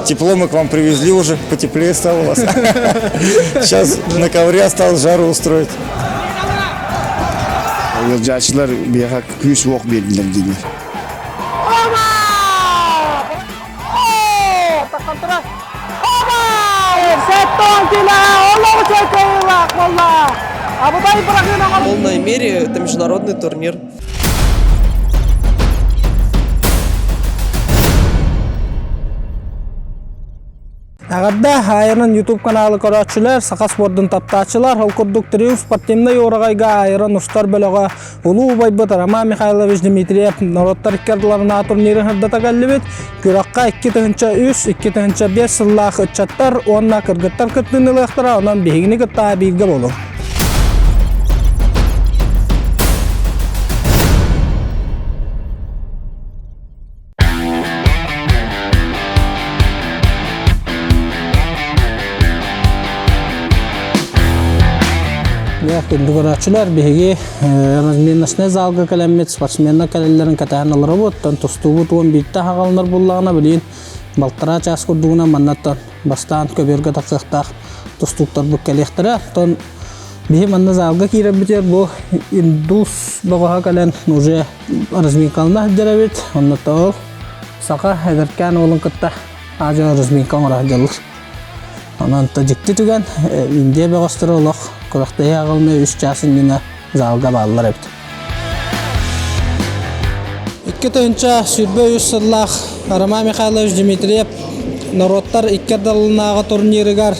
Тепло мы к вам привезли уже, потеплее стало у вас. Сейчас на ковре осталось жару устроить. Ыржачылар бияка күч оқ бердилер дейдилер. В полной мере это международный турнир. Агадда айрын YouTube каналы көрәтчілер, Сақа спорттың таптачылар, Олкурдук Триумф спортивный орағайға айрын ұстар бөліға Улу Байбыт Рама Михайлович Дмитриев народтар иккерділарына турнирін хырдата кәлібет, күраққа 2-3, 2-5 сыллақ үтчаттар, онна кыргыттар күттініліқтіра, онан бейгіні күтта бейгі болу. Күнді көрәтшілер беге разменнашны залға кәлемет спортсменна кәлелерін кәтәғанылары бұттан тұстуғы туын бейтті хағалынар болағына білейін балтыра час күрдігіна маннаттан бастан көберге тақықтақ тұстуқтар бұл кәлектірі тон беге манна залға кейрі бітер бұл индус бағаға кәлен уже разменкалына әддерәбет оннатта ол сақа әдіркен олың күтті ажы разменкал ұра әддерлір онанта жікті түген инде бағастыры олық Күрақтайы ағылыны 3 жасын мені залға балылар әбді. 2-тінші сүрбе 3 сырлақ Рама Михайлович Дмитриев народтар иккердалынаға турнирігар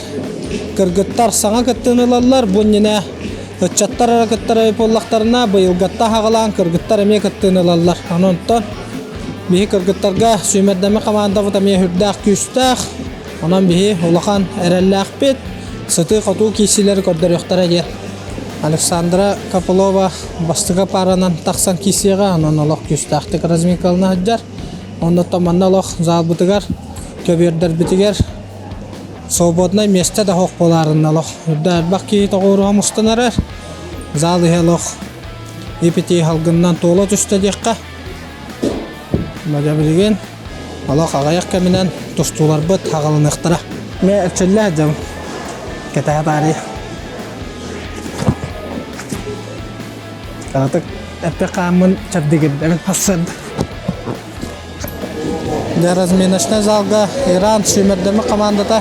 кіргіттар саңа кіттінілалар бұнніне үтчаттар әрекеттар әйіп олақтарына бұйылғатта ағылан кіргіттар әме кіттінілалар. Анонтон бейі кіргіттарға сүймердәмі қаманда бұтамия хүрдәқ күстәқ онан бейі олақан әрәлләқ бет Сыты қату кейсілері көрдір өқтара дер. Александра Копылова бастыға паранан тақсан кейсеға, анан олық күстақтық разминкалына әджар. Онда таманна олық зал бұтығар, көбердер бітігер. Свободнай месте да хоқ боларын олық. Үрді әрбақ кей тоғыруға мұстан әрер. Зал ihe олық епетей халғыннан толы түсті деққа. Мәді білген олық ағаяқ кәмінен тұстулар бұт ағылын ұқтыра. Мен әрчілі әджам. Kita tadi, kalau tuh apa kamu cerdik dengan pasal. Разменашны залга Иран сүймердемі командата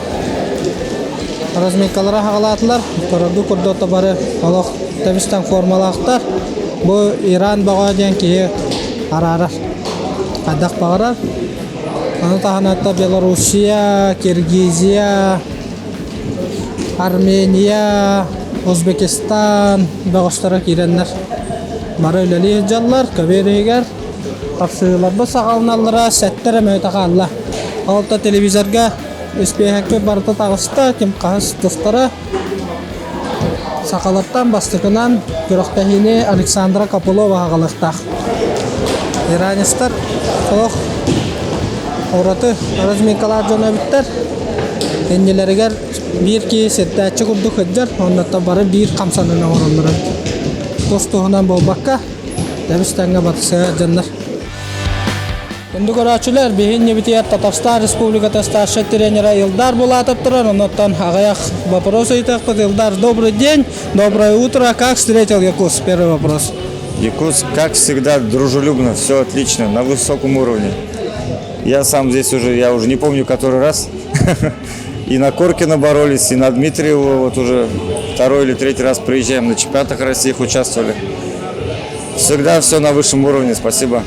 разминкалары хағалатылар. Көрді күрді бары олық Табистан формалақтар. Бұл Иран баға ден кейі арарар. Қадақ бағарар. Аны тағанатта Белоруссия, Киргизия, Армения, Өзбекистан бағыстары кейренлер. Бары өлелі жаллар, көберегер. Тапсырыларды сағалыналыра сәттері мөйтаға алла. Алта телевизорға үспейхәкпе барды тағысты, кем қағыз тұстары. Сақалаттан бастықынан күріқтәхіне Александра Копылова ағалықтақ. Иранистар соқ ораты разминкалар жона біттер. Эннелерігер bir ki settәтчі күрді күджар, оннатта бары bir қамсанына орындырын. Достуғынан бол баққа, дәбістанға батысы жандар. Күнді көрәтшілер, бейінне бітейет Татарстан Республикаты старший тренера Илдар Булатов тұрын, оннаттан ағаяқ вопрос айтақпыд. Илдар, добрый день, доброе утро, как встретил Якутск? Первый вопрос. Якутск, как всегда, дружелюбно, все отлично, на высоком уровне. Я сам здесь уже, я уже не помню который раз. И на Коркина боролись, и на Дмитриева вот уже 2-й или 3-й раз приезжаем на чемпионатах России, участвовали. Всегда все на высшем уровне, спасибо.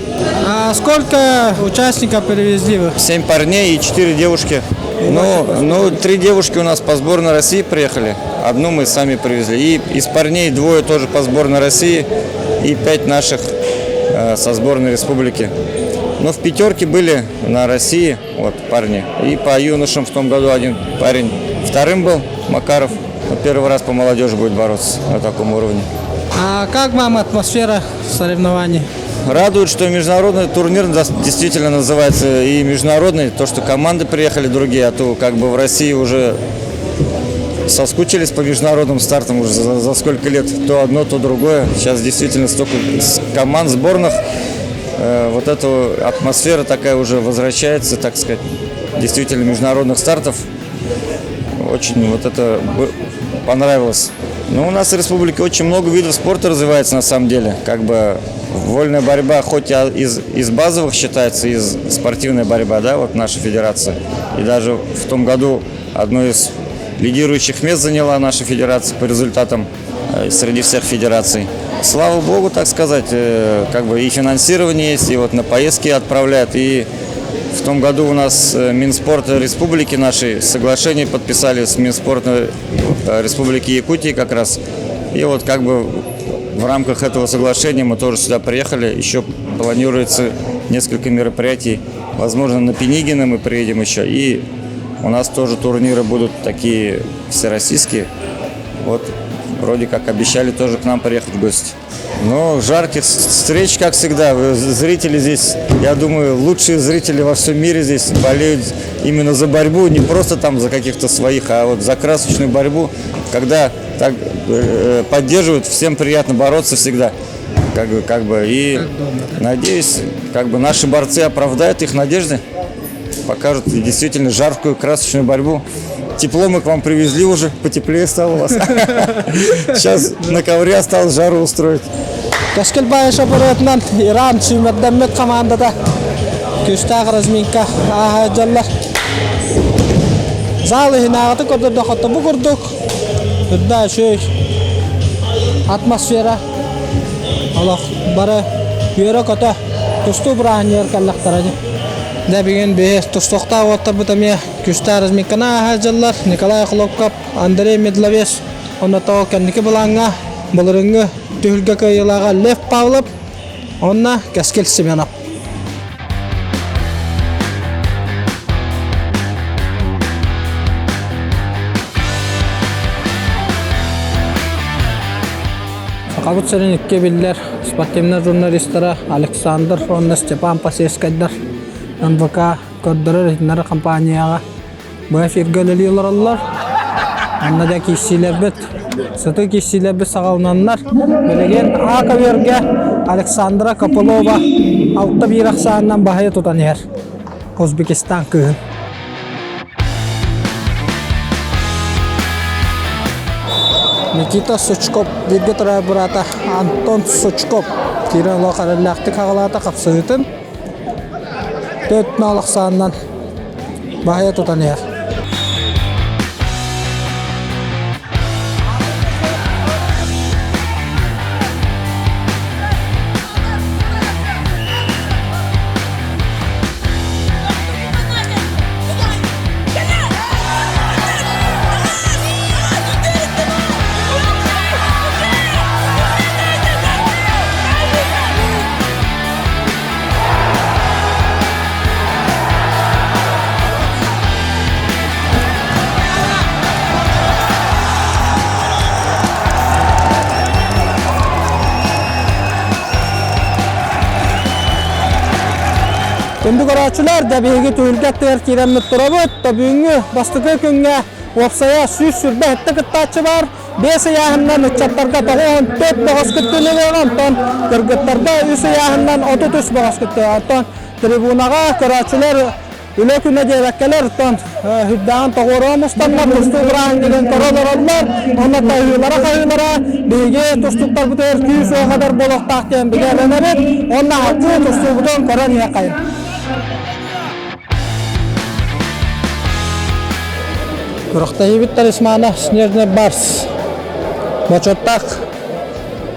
А сколько участников перевезли вы? 7 парней и 4 девушки. Ну, 3 девушки у нас по сборной России приехали, одну мы сами привезли. И из парней 2 тоже по сборной России, и 5 наших со сборной республики. Но в 5-ке были на России, вот парни. И по юношам в том году один парень 2-м был, Макаров. Вот 1-й раз по молодежи будет бороться на таком уровне. А как вам атмосфера соревнований? Радует, что международный турнир действительно называется и международный. То, что команды приехали другие, а то как бы в России уже соскучились по международным стартам уже за сколько лет. То одно, то другое. Сейчас действительно столько команд сборных. Вот эта атмосфера такая уже возвращается, так сказать. действительно международных стартов. Очень вот это понравилось. Но у нас в республике очень много видов спорта развивается на самом деле. Как бы вольная борьба, хоть из базовых считается, из спортивная борьба, да, вот наша федерация. И даже в том году одно из лидирующих мест заняла наша федерация по результатам среди всех федераций. Слава богу, так сказать, как бы и финансирование есть, и вот на поездки отправляют. И в том году у нас Минспорта Республики нашей соглашение подписали с Минспорта Республики Якутии как раз. И вот как бы в рамках этого соглашения мы тоже сюда приехали. Еще планируется несколько мероприятий. Возможно, на Пенигино мы приедем еще. И у нас тоже турниры будут такие всероссийские. Вот вроде как обещали тоже к нам приехать в гости. Но жарких встреч, как всегда. Зрители здесь, я думаю, лучшие зрители во всем мире здесь болеют именно за борьбу. Не просто там за каких-то своих, а вот за красочную борьбу. Когда так поддерживают, всем приятно бороться всегда. Как бы. И надеюсь, как бы наши борцы оправдают их надежды. Покажут действительно жаркую, красочную борьбу. Тепло мы к вам привезли уже, потеплее стало у вас. Сейчас на ковре осталось жару устроить. Каскелбай шапоретнан Иран сүймәддәммет командада күстәг разминка аһаҗаллар. Залы хинагаты көрдүк, хатта бу көрдүк. Үрдә шөй атмосфера. Аллах бары йөрәк ата тусту браһнер каллактарады. Дәбиген бе тустукта оттар бутамия күстәг разминкана аһаҗаллар. Николай Хлопков, Андрей Медловец, оннато кәннеке буланга булырыңгы Тюльга кайылага Лев Павлов, онна Каскел Семенов. Кабыт сәренекке биллер, спортивный журналисттары Александр, онна Степан Пасескайдар, НВК көрдірі рейднары компанияға бұл эфирге өлелейлер алылар. Онна да кейсилер бет. Сыты кесилер біз сағалынанлар. Білеген Акаверге Александра Копылова алты бір ақсанынан бағайы тұтан ер. Өзбекистан күйін. Никита Сучков, Дирге тұрай бұрата Антон Сучков. Тирен лоқарылақты қағалата қапсығытын. 4 ақсанынан бағайы тұтан ер. Şimdi karaçılar da bilgi tüylgetler kiremli turabıt da büyüngü bastıkı künge opsaya süs sürbe hette kıttaçı var. Besi yahından uçatlarga toğun 4 bağız kıttığını verin. Kırgıtlarda üsü yahından 33 bağız kıttığını. Tribunağa karaçılar üle küne cevekkeler. Hüddağın toğuruğum ustanlar tustu bırakın giden koralar alırlar. Onlar da hüylara bilgi tustuklar bu tür 200 o kadar boluk tahtiyem bilgilenebilir. Onlar hakkı tustu budun koran yakayın. Kuraqtahi bittar ismana Snezhny Bars. Bochotak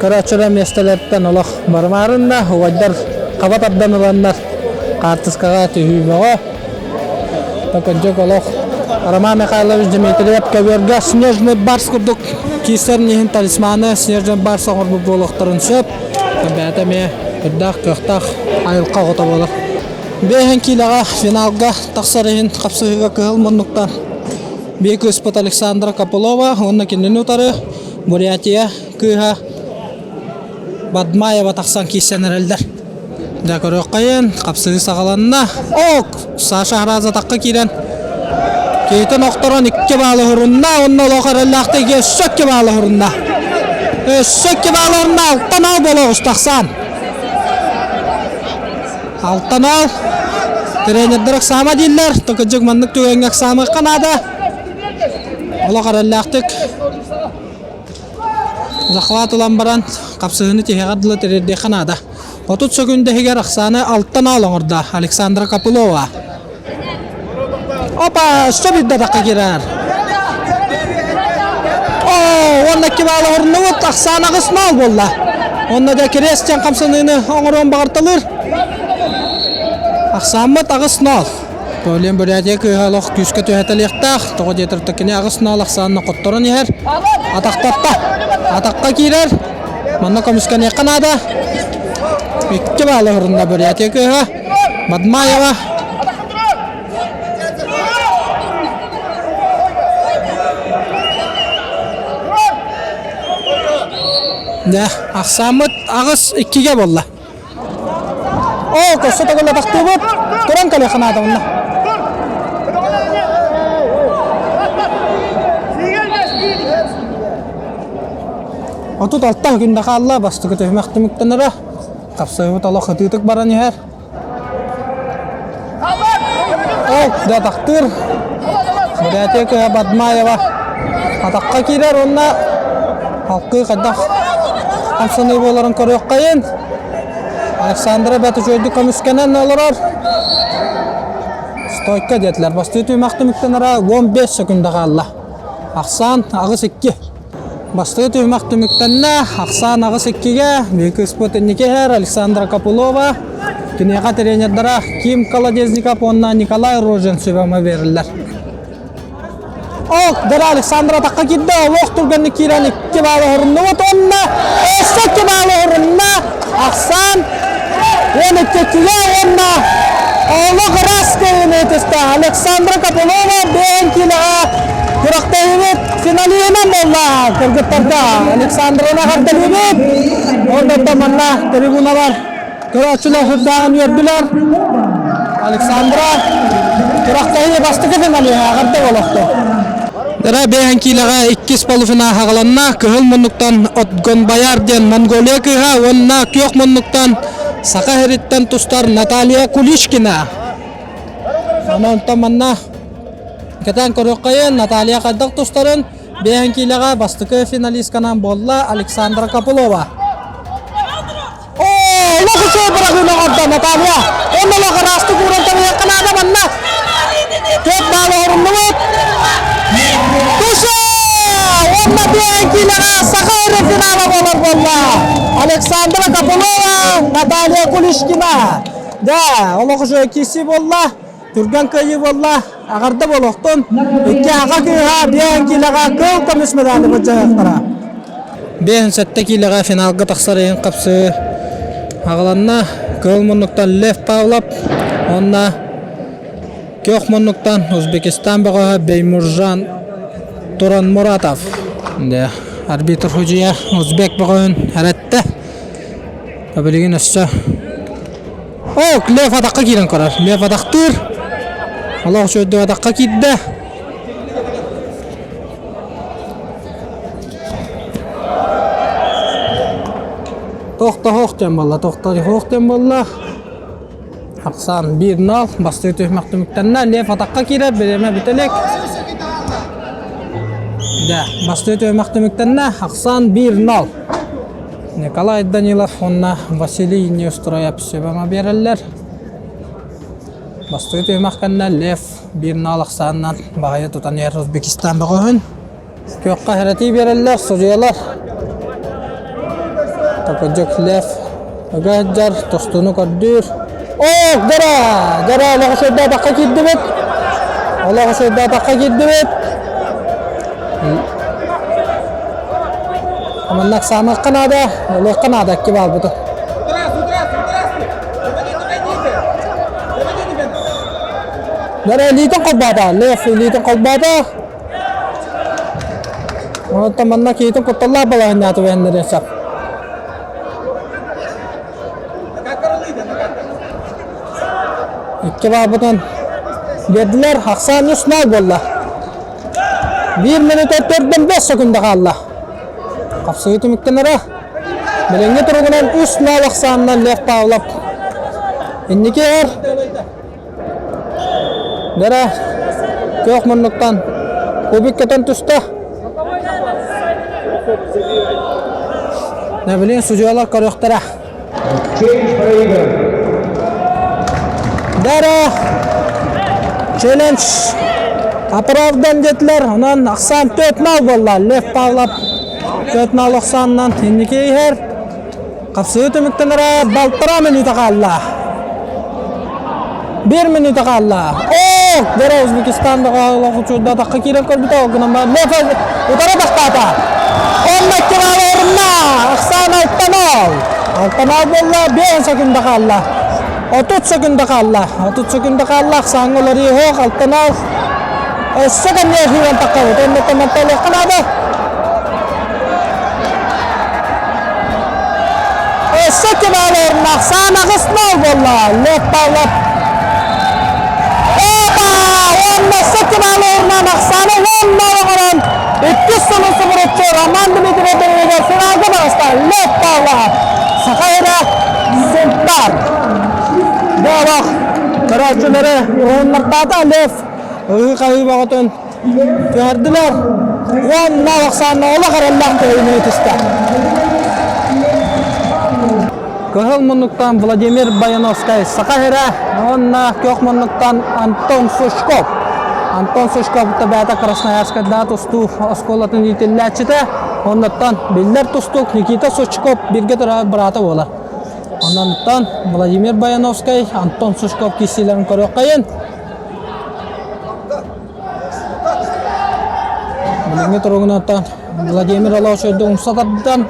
Karaçıra mestelerden olaq barmarında huvadlar qabat abdanılanlar qartıskağa tühümeğe Takanjak olaq Arama Mikhailovich Dmitriev Kaverga Snezhny Bars kurduk Kiser nihin talismanı Snezhny Bars oğur bu bolaqtарын söp Tabiatame Hüddaq Kıhtaq ayılqa qota bolaq Behen kilağa finalga taqsarihin qapsıgıga kığıl munduktan Беку из-под Александра Копылова, он накинул утары, Бурятия, Кыха, Бадмаева тақсан кисенерелдер. Дәкөрөк кайын, қапсығы сағаланына, ок, Саша Храза таққа кирен. Кейтін оқтырын 2 балы хұрынна, онны лоқарылақты ке 3 балы хұрынна. 3 балы хұрынна, алтан ал болуғыз тақсан. Алтан ал, Тренердер Аксама дейілер. Тұқыджық мандық түгенгі Аксама қанады. Ола қараллақтық. Захват ұлан баран қапсығыны тегі қадылы терерде қанады. 30 секунде хегер Аксаны алттан алың ұрда. Александра Капылова. Опа, що бидді даққа керер. Онда кебалы ұрыны өт, Аксана қысмал болла. Онда да керестен қамсыныны оңырын бағыртылыр. Аксамыт ағысынал. Төлен бөрәде күйғалық күскі түйәтіліқтақ. Тоғы детіртікіне ағысынал Аксанына қоттырын ехер. Атақтатта. Атаққа керер. Манна комискан еқанады. Кебалы ұрында бөрәде күйға. Бадмаева. Аксамыт ағыс 2-ге болла. Көсі тағылы тақты бұд. Тұран кәлі қанады бұнда. Отут алттан күнді қалла басты күті мәқті мүктенірі. Қапсай бұд ала қытытық баран ехер. Да тақтыр. Бұдәте көе Бадмаева. Атаққа керер онна. Халқы қадақ. Қамсыны боларын көрек қайын. Александра бәті жойды көміскенен олырар. Стойка детілер. Басты өту мәқті мүктенірі 15 секунда қалла. Ақсан ағыс 2. Басты өту мәқті мүктеніне Ақсан ағыс 2-ге. Бекі спотеннеке әр Александра Капылова. Кенеға тренердара Ким Колодезников, онна Николай Рожен сөйбәмі берілер. Дара Александра таққа кедді. Оқ тұрғанны керен 2 балы ұрынны өт онна. 2 балы ұрынна. Ақсан 12-ге онна. Олық раскайын өтісті. Александра Капылова бен келіға. Құрақта емет финалиенен болла. Кіргіттарда Александрана қартал емет. Онда таманна трибуна бар. Көрәтшілі хүрдағын өрділер. Александра құрақта емет бастығы финалиеға қартал олықты. Дара бейхан килага 2 полуфинал хағаланна көхіл мұнықтан Отгон Баярден Монголия кыға, онна күйек мұнықтан Сақа хериттен тұстар Наталья Кулишкина. Анан таманна кетен көрек қайын Наталья қайдақ тұстарын бейхан килага бастықы финалистканан болла Александра Капылова. Лоқы сой бірағын оғырда Наталья. Онда лоқы расты көрінтен еқін адаманна. Төт балы орынды өт. Туша! Онда бейін келіға Сақайры финалы болыр болла. Александра Капылова, Наталья Кулишкина. Да, олығы жой кесі болла. Түрген көйі болла. Ағырды болуқтын. Үтке аға күйіға бейін келіға көл көміс медалі бұл жайықтыра. Бейін сәтті келіға финалғы тақсар ең қапсы. Ағыланна көл мұнықтан Лев Павлов. Онда Кёх мұнықтан Өзбекистан бұға Беймуржан Туран Муратов. Арбитр Худжия Өзбек бұғын әрәтті. Көбілеген өсі. Лев атаққа кейлін көрір. Лев атақтыр. Аллах сөйді атаққа кейді. Тоқта хоқтен болла. Тоқта хоқтен болла. Ақсан 1-0 басты өтіп мәқтіміктеніне Лев атаққа кейлер. Береме бітелек. Басты өтіп мәқтіміктеніне Ақсан 1-0. Николай Данилов, онна Василий Неустроя пісебіма берілер. Басты өтіп мәқтіміктеніне Лев 1-0 Ақсаннан бағайы тұтан ер Өзбекистан бұғын. Көкқа хәрәти берілер, сұжиялар. Тақыджық Лев Үгәджар, тұстыны көрдір. Дара, Аллахы сөйді атаққа кетті бет. Аллахы сөйді атаққа кетті бет. Аманнақ самық қанады, олық қанады әкке бал бұды. Дара, елейтін қолбада, Лев елейтін қолбада. Оны таманнақ елейтін құтталла балағын ятып әндер есап. İki babıdan verdiler. Aksan 3-0 bolla. 1 minut 4-5 sekunda kaldı. Kapsı yutmuktan ara. Bilenge turgunan 3-0 Aksan'dan Lev Pavlov. İndiki er. Dere kök munluktan kubik keten tusta. Ne bileyim sucuyalar karyoktara. Dere challenge Apravdan jetler, ondan aksan 4 nal bollar. Lef bağlap 4 nal oksandan tennikeyi her. Kapsığı tümüktenlere baltıra minüte kalla. 1 minüte kalla. Oh! Dere Uzbekistan'da okuçuda dakika kiren korbita okunan var. Lef utara bakta. 10 kiralı orunna. Aksan alttan al. Alttan al bollar 1 sekunda kalla. 30 sekunda kalla. 30 sekunda kalla. Aksan oları yok alttan al. Second year he went takau dan teman-teman kenapa? Second year nak sana kesnal bola lepas lep. Wanda second year nak sana wanda orang itu semua seperti Raman demi tidak sengaja basta lepas lep. Sekarang sentar. Dah keracunan orang tata lep. Kayı bakatın verdiler. Wanda vaksana ola karallah köyüne yetişti. Kıhılmınlıktan Vladimir Bayanovskay Sakahira, onna Kökmınlıktan Anton Sushkov. Anton Sushkov da bäta Krasnoyarsk'da tustu oskolatın yitillәçite. Ondan biller tustuk Nikita Sushkov birge tura brata bola. Ondan Vladimir Bayanovskay Anton Sushkov kişilerin körökayın. Bilenge turgunatan Vladimir Aloshoydu umsatardan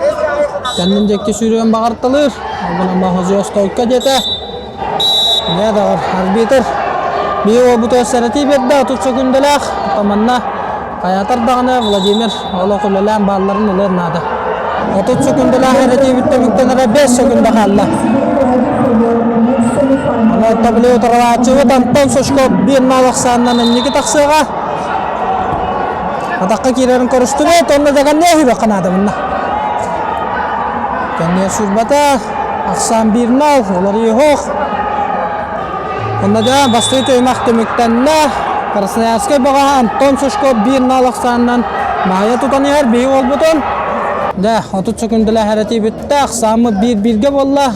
kendin jekki sürüyen bagartılır. Buna mahozyo stoyka jete. Ne da var arbitr. Bir o bu tesirati berdi 30 sekundalar. Tamanna kayatar dağına Vladimir Alokullalan balların olur nada. 30 sekundalar hereti bitti müktenere 5 sekunda kalla. Ama tabli oturacı ve Anton Sushkov bir nalaksandan emniki taksıga. Adakka kirerin korustu ve tonla dagan ne hübe kanadı bunna. Kenya surbata aksan bir nal oları yok. Onda da bastı töymak demekten ne Krasnoyarsk'e bağa Anton Sushkov bir nal aksandan maya tutanıyor bir ol buton. Da 30 sekundala hereti bitti aksamı bir bolla.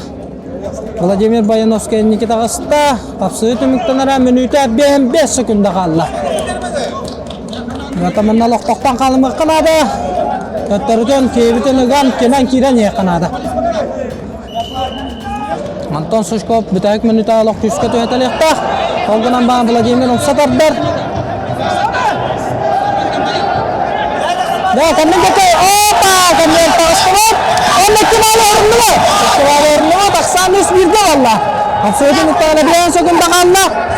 Vladimir Bayanovskay Nikita Gasta kapsığı tümüktenere minüte 5 sekunda kalla. Teman lokpoktan kalmak kanada. Terutun kibitini gan kenan kiran ya kanada. Anton Sushkov bitayik minuta lok tüske tühetelekta. Kolgunan bağın Vladimir umsatarlar. Ya kanın dekay. Opa! Kanın takıştırıp. Onu kimalı orunlu. Kimalı orunlu. Taksan üst birde valla. Hafsaydı mutlaka bir sekunda kalla.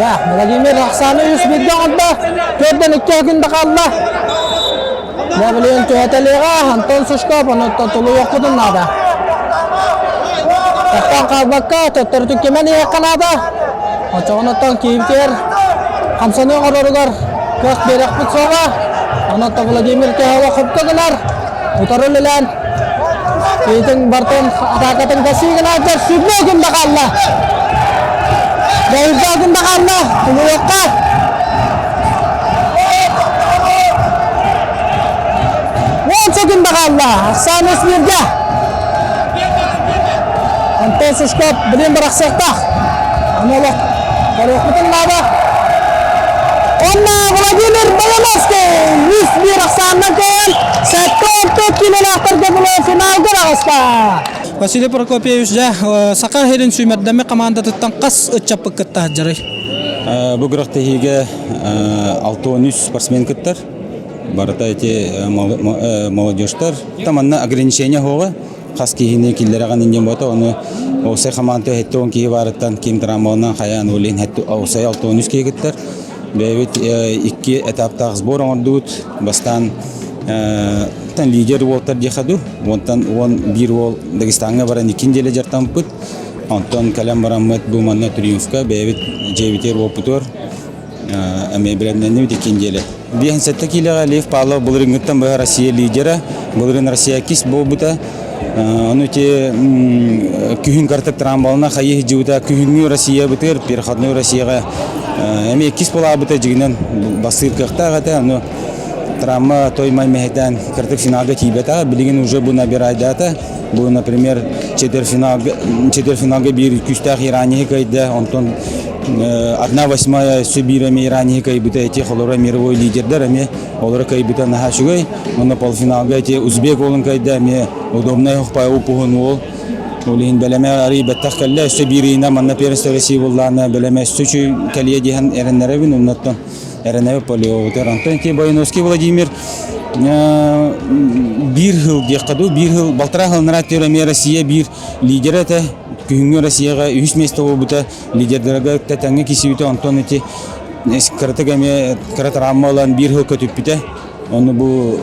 Ya, Vladimir Aksani 101'de onda 4'den 2 günde kaldı. Ya biliyorsun tüheteliğe Anton Sushkov onu tutulu yokudun nada. Tattan kalbakka tuttur tükemeni yakanadı. Oçağın ottan kiyimker Kamsanı orurugar kök berek bitsoğa. Onu da Vladimir kehava kuptudular. Utarılılan Kiytin barton atakatın kasiğine atar sübne günde kaldı. Dahil gunda kalla, tumulok ka. Once gunda kalla, aksan esmirga. Anton Sushkov bilin bıraksekta. Amolok, kalok mutul naba. Onna Vladimir Bayanovskay, 101 aksandan koyan. 7-10 kilometre bulan final gırağıska. Vasily Prokopyevich Sakahirin sümerden komanda tuttan kas uçapı kıtta hacırı. Bu gırakta hige 6-13 спортсмен kıttar. Barata eti молодежьтар. Tamanna ограничение hoga. Kas kihine killere ganin bota onu osay komanda hette on kihi barattan kim tramona hayan olin hette osay 6-13 kihi kıttar. Evet iki etapta zbor ordut bastan tan lider voltar dihadu wontan won bir wol Dagestan'a baran ikinci jartan put Anton kalam baramat bu manna triumfka bevet jeviter woputor ame bilen ne ikinci dihen sette kila lef pala bulringtan ba Rusya lidera bulrin Rusya kis bobuta Оны те күхін картык трамбалына хайы жуыта күхінгі Россия бітер, переходной Россияға әме кис бола бұта жігінен басыр кықтағата, оны травма тоймай мәхетен картык финалга тибета, білген уже бұл набирайдата. Бұл, например, четвертьфиналга bir küstah İraniye kaydı, ondan 1/8 Sibir'e İraniye kayıbıta eti olarak miravoy liderler ama olarak kayıbıta naha şugay. Onda polfinalga eti Uzbek olun kaydı ama udobnay hukpay upuhun ol. Olihin beleme arayı bettak kalle Sibir'ine manna perestöresi bullarına beleme suçu kaliye dihan erenlere bin ondan erenlere polio teranton ki Boyanovski Vladimir bir yıl geçti, bir yıl baltıra halınlar teoremi Rusya bir lideri de kühüngü Rusya'ya 3 mesle oldu liderlere de tenge kişi bite Anton eti karate ramma olan bir yıl kötü bite onu bu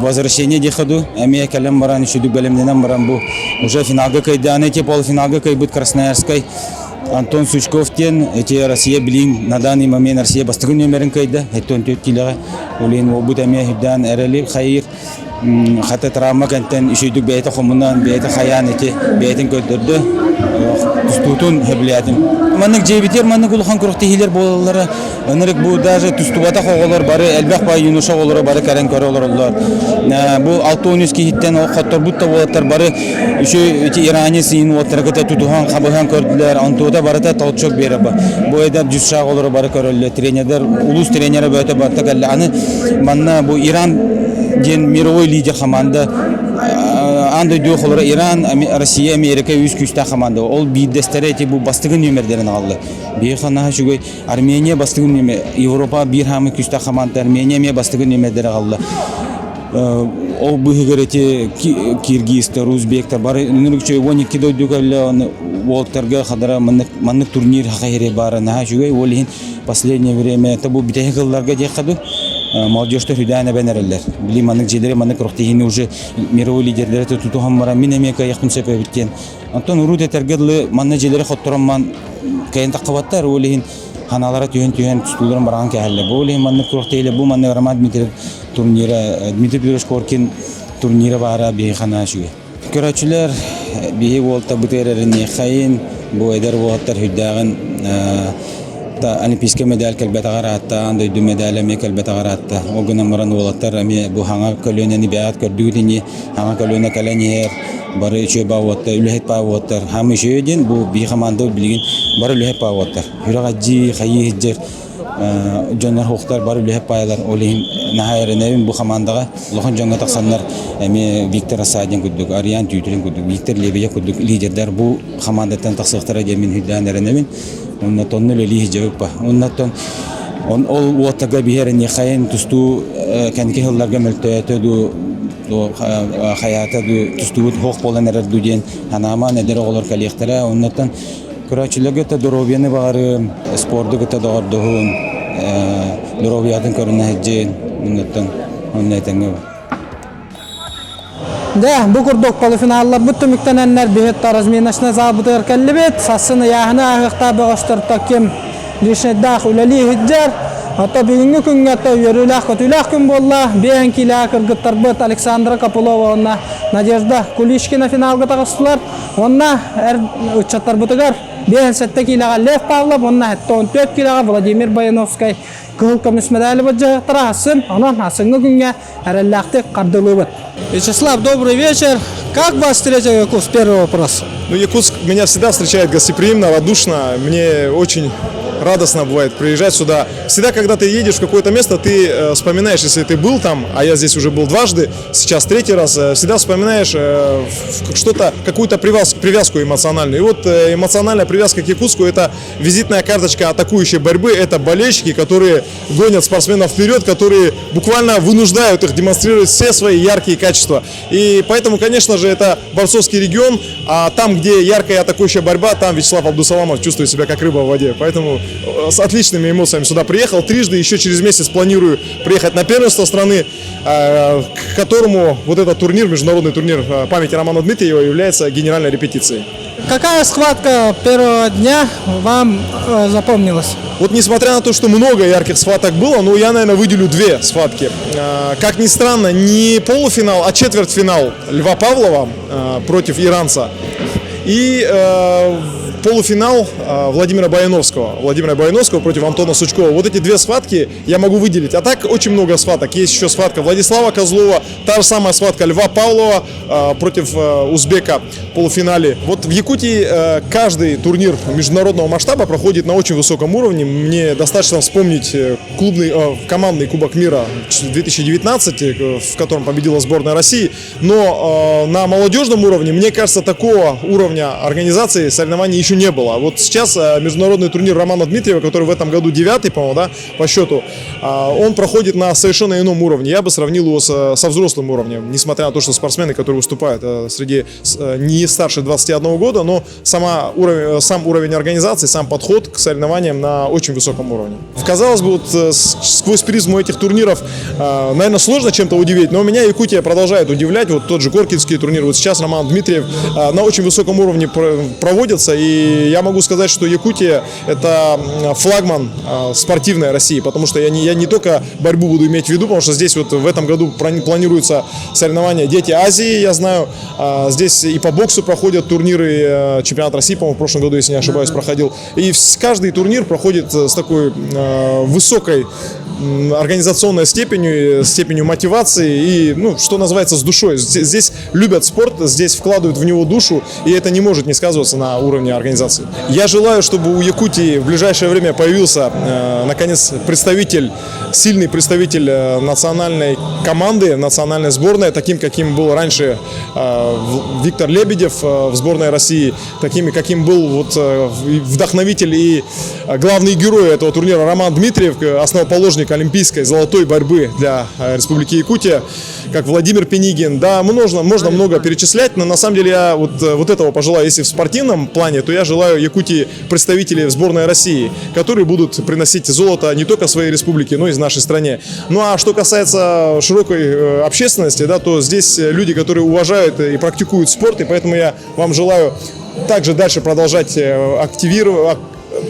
возвращение geçti emiye kalem varan işüdü belemden varan bu уже finalga kaydı aneti polfinalga kaybıt Krasnoyarskay Антон Сучковтен, эти Россия билин на данный момент Россия бастыгын нөмерін кайда, эттон төткиліға, олейін обут әме хүддан әрәлі қайыр, хаты травма кәнттен үшейдік бәйті қомынан, бәйті қаян еті, бәйтін көттірді, түстутун хөбілетім. Маннық жебетер, маннық ұлған күріқті хилер болалары, өнірік бұл даже түстубата қоғылар бары, әлбәқ бай юнуша олары бары кәрен көрі олар. Бұл 6-13 кейттен қоттар бұтта болаттар бары, үші Иране сыйын олаттарғыта тұтуған, қабылған көрділер, антуыда барыта талчок бері ба. Бұл әдәп жүз шақ олары бары көрілі, тренерлер, улус тренері бөті барта кәлі. Аны манна бұл Иран ден мировой лидер команда анда дүйі қолары Иран, Россия, Америка өз күшті команда. Ол бейдестері әте бұл бастығын нөмірдерін алды. Бейханаға жүгей Армения бастығын нөмір, Европа бір хамы күшті команда, Армения ме бастығын нөмірдері алды. Ол бұғығыр әте Киргизтер, Узбектер, бары нүрікче 12 дойдуғалы олтарға қадара маннық турнир хақайре бары наға жүгей. Ол ең последнее время бұл бітәйі қылларға дейқаду. Молодежьтер хүдәне бәнәрелләр. Билим аның җеләре маның рухтыгыны уже мировой лидерләре тутуган бара мин әмәкә якын сәбәп иткән. Антон урут этәргәдле маның җеләре хоттырман кайын тақваттар олehen ханалары түйен тустуларын барган кәһәлле. Бу олehen маның рухтыгы бу маның Роман Дмитрий турниры, Дмитрий Пирожкоркин турниры бара бихана шуе. Көрәчләр бие волта бутерәрне хәйин бу эдер ваттар хүдәгән Олимпийский медаль кәлбәт агаратта, андай ду медаль ме кәлбәт агаратта. Огына муран олаттар ме бу хаңа көлөнәне биат көрдүгүдени, хаңа көлөнә кәләнер, бары иче бавотта, үлһет бавоттар. Һәм ичеден бу би команда билген бары үлһет бавоттар. Юрагаҗи хайыҗыр жоннар хохтар бары үлһет байлар. Олин нахайренен бу командага лохан жонга таксаннар ме Виктор Асадин күдүк, Ариан Түйтрен күдүк, Виктор Лебея күдүк лидерлер бу командаттан таксыктара демин хүдәнәренен он тонны лилih жабыпа. Он ол уаттага биһерен хаян тусту кәнке хылларга мөлтөтө ду хаята ду тусту хок болан эрду ден ханама недер олар калектера оннан көрәчлеге та доробияны бары спорттыгы та дордугун доробиятын көрүнө хәҗҗен оннан оннайтаңга Да, bu kurduk polifinaller bütün müktenenler bihet tarazminasına zabıtır kellibet, sasını yahına ahıqta bağıştırta kim rişneddağ üleli hiccar, hatta birinci gün hatta yürülah kötülah gün bolla, bihenkilah kırgıttar bıt Aleksandra Kapılova onna Nadezhda Kulishkina finalga tağıstılar, onna uçattar bıtıgar, bihen sette kilaga Lev Pavlov, onna hatta 14 kilaga Vladimir Boyanovskay, kıl komünist medali bıcağıttara hasın, onun hasıngı günge erellakti qardılı bıt. Вячеслав, добрый вечер. Как вас встретил Якутск? Первый вопрос. Ну, Якутск меня всегда встречает гостеприимно, радушно. Мне очень радостно бывает приезжать сюда. Всегда, когда ты едешь в какое-то место, ты вспоминаешь, если ты был там, а я здесь уже был дважды, сейчас третий раз, всегда вспоминаешь что-то, какую-то привязку эмоциональную. И вот эмоциональная привязка к Якутску – это визитная карточка атакующей борьбы, это болельщики, которые гонят спортсменов вперед, которые буквально вынуждают их демонстрировать все свои яркие качества. И поэтому, конечно же, это борцовский регион, а там, где яркая атакующая борьба, там Вячеслав Абдусаламов чувствует себя как рыба в воде. Поэтому с отличными эмоциями сюда приехал трижды, еще через месяц планирую приехать на первенство страны, к которому вот этот турнир, международный турнир памяти Романа Дмитриева является генеральной репетицией. Какая схватка первого дня вам запомнилась? Вот несмотря на то, что много ярких схваток было, ну я, наверное, выделю две схватки. Как ни странно, не полуфинал, а четвертьфинал Льва Павлова против иранца. И полуфинал Владимира Бояновского против Антона Сучкова. Вот эти две схватки я могу выделить. А так очень много схваток. Есть еще схватка Владислава Козлова, та же самая схватка Льва Павлова против узбека в полуфинале. Вот в Якутии каждый турнир международного масштаба проходит на очень высоком уровне. Мне достаточно вспомнить командный Кубок мира 2019, в котором победила сборная России. Но на молодежном уровне, мне кажется, такого уровня организации соревнований еще не было. Вот сейчас международный турнир Романа Дмитриева, который в этом году 9-й, по-моему, да, по счету, он проходит на совершенно ином уровне. Я бы сравнил его со взрослым уровнем, несмотря на то, что спортсмены, которые выступают среди не старше 21 года, но сам уровень организации, сам подход к соревнованиям на очень высоком уровне. Казалось бы, вот сквозь призму этих турниров, наверное, сложно чем-то удивить, но меня Якутия продолжает удивлять. Вот тот же Горкинский турнир, вот сейчас Роман Дмитриев на очень высоком уровне проводится, и я могу сказать, что Якутия – это флагман спортивной России, потому что я не только борьбу буду иметь в виду, потому что здесь вот в этом году планируются соревнования «Дети Азии», я знаю, здесь и по боксу проходят турниры, чемпионат России, по-моему, в прошлом году, если не ошибаюсь, проходил, и каждый турнир проходит с такой высокой организационной степенью мотивации и, ну, что называется, с душой. Здесь любят спорт, здесь вкладывают в него душу, и это не может не сказываться на уровне организации. Я желаю, чтобы у Якутии в ближайшее время появился, наконец, сильный представитель национальной команды, национальной сборной, таким, каким был раньше Виктор Лебедев в сборной России, таким, каким был вот вдохновитель и главный герой этого турнира Роман Дмитриев, основоположник олимпийской золотой борьбы для Республики Якутия, как Владимир Пенигин. Да, можно много перечислять, но на самом деле я вот этого пожелаю. Если в спортивном плане, то я желаю Якутии представителей в сборной России, которые будут приносить золото не только своей республике, но и из нашей стране. Ну а что касается широкой общественности, да, то здесь люди, которые уважают и практикуют спорт, и поэтому я вам желаю также дальше продолжать